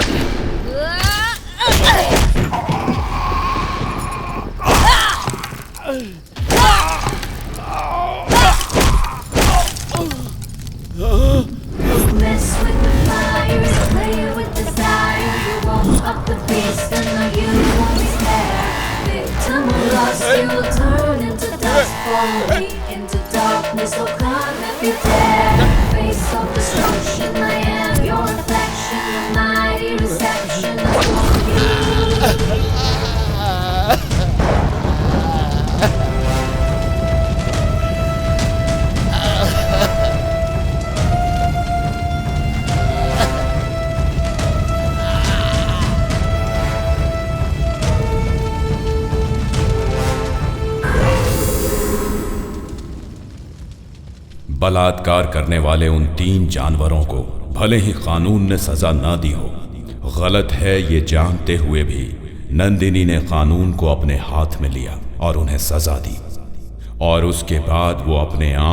Mess with the fire, play with desire. You won't up the beast and no, you won't stare. Victim of lust, you will turn into dust. Follow me into darkness, oh come if you dare. Face of destruction, I am your reflection. The mighty reception of you. बलात्कार करने वाले उन 3 जानवरों को भले ही कानून ने सजा ना दी हो, गलत है ये जानते हुए भी नंदिनी ने कानून को अपने हाथ में लिया और उन्हें सजा दी। और उसके बाद वो अपने आप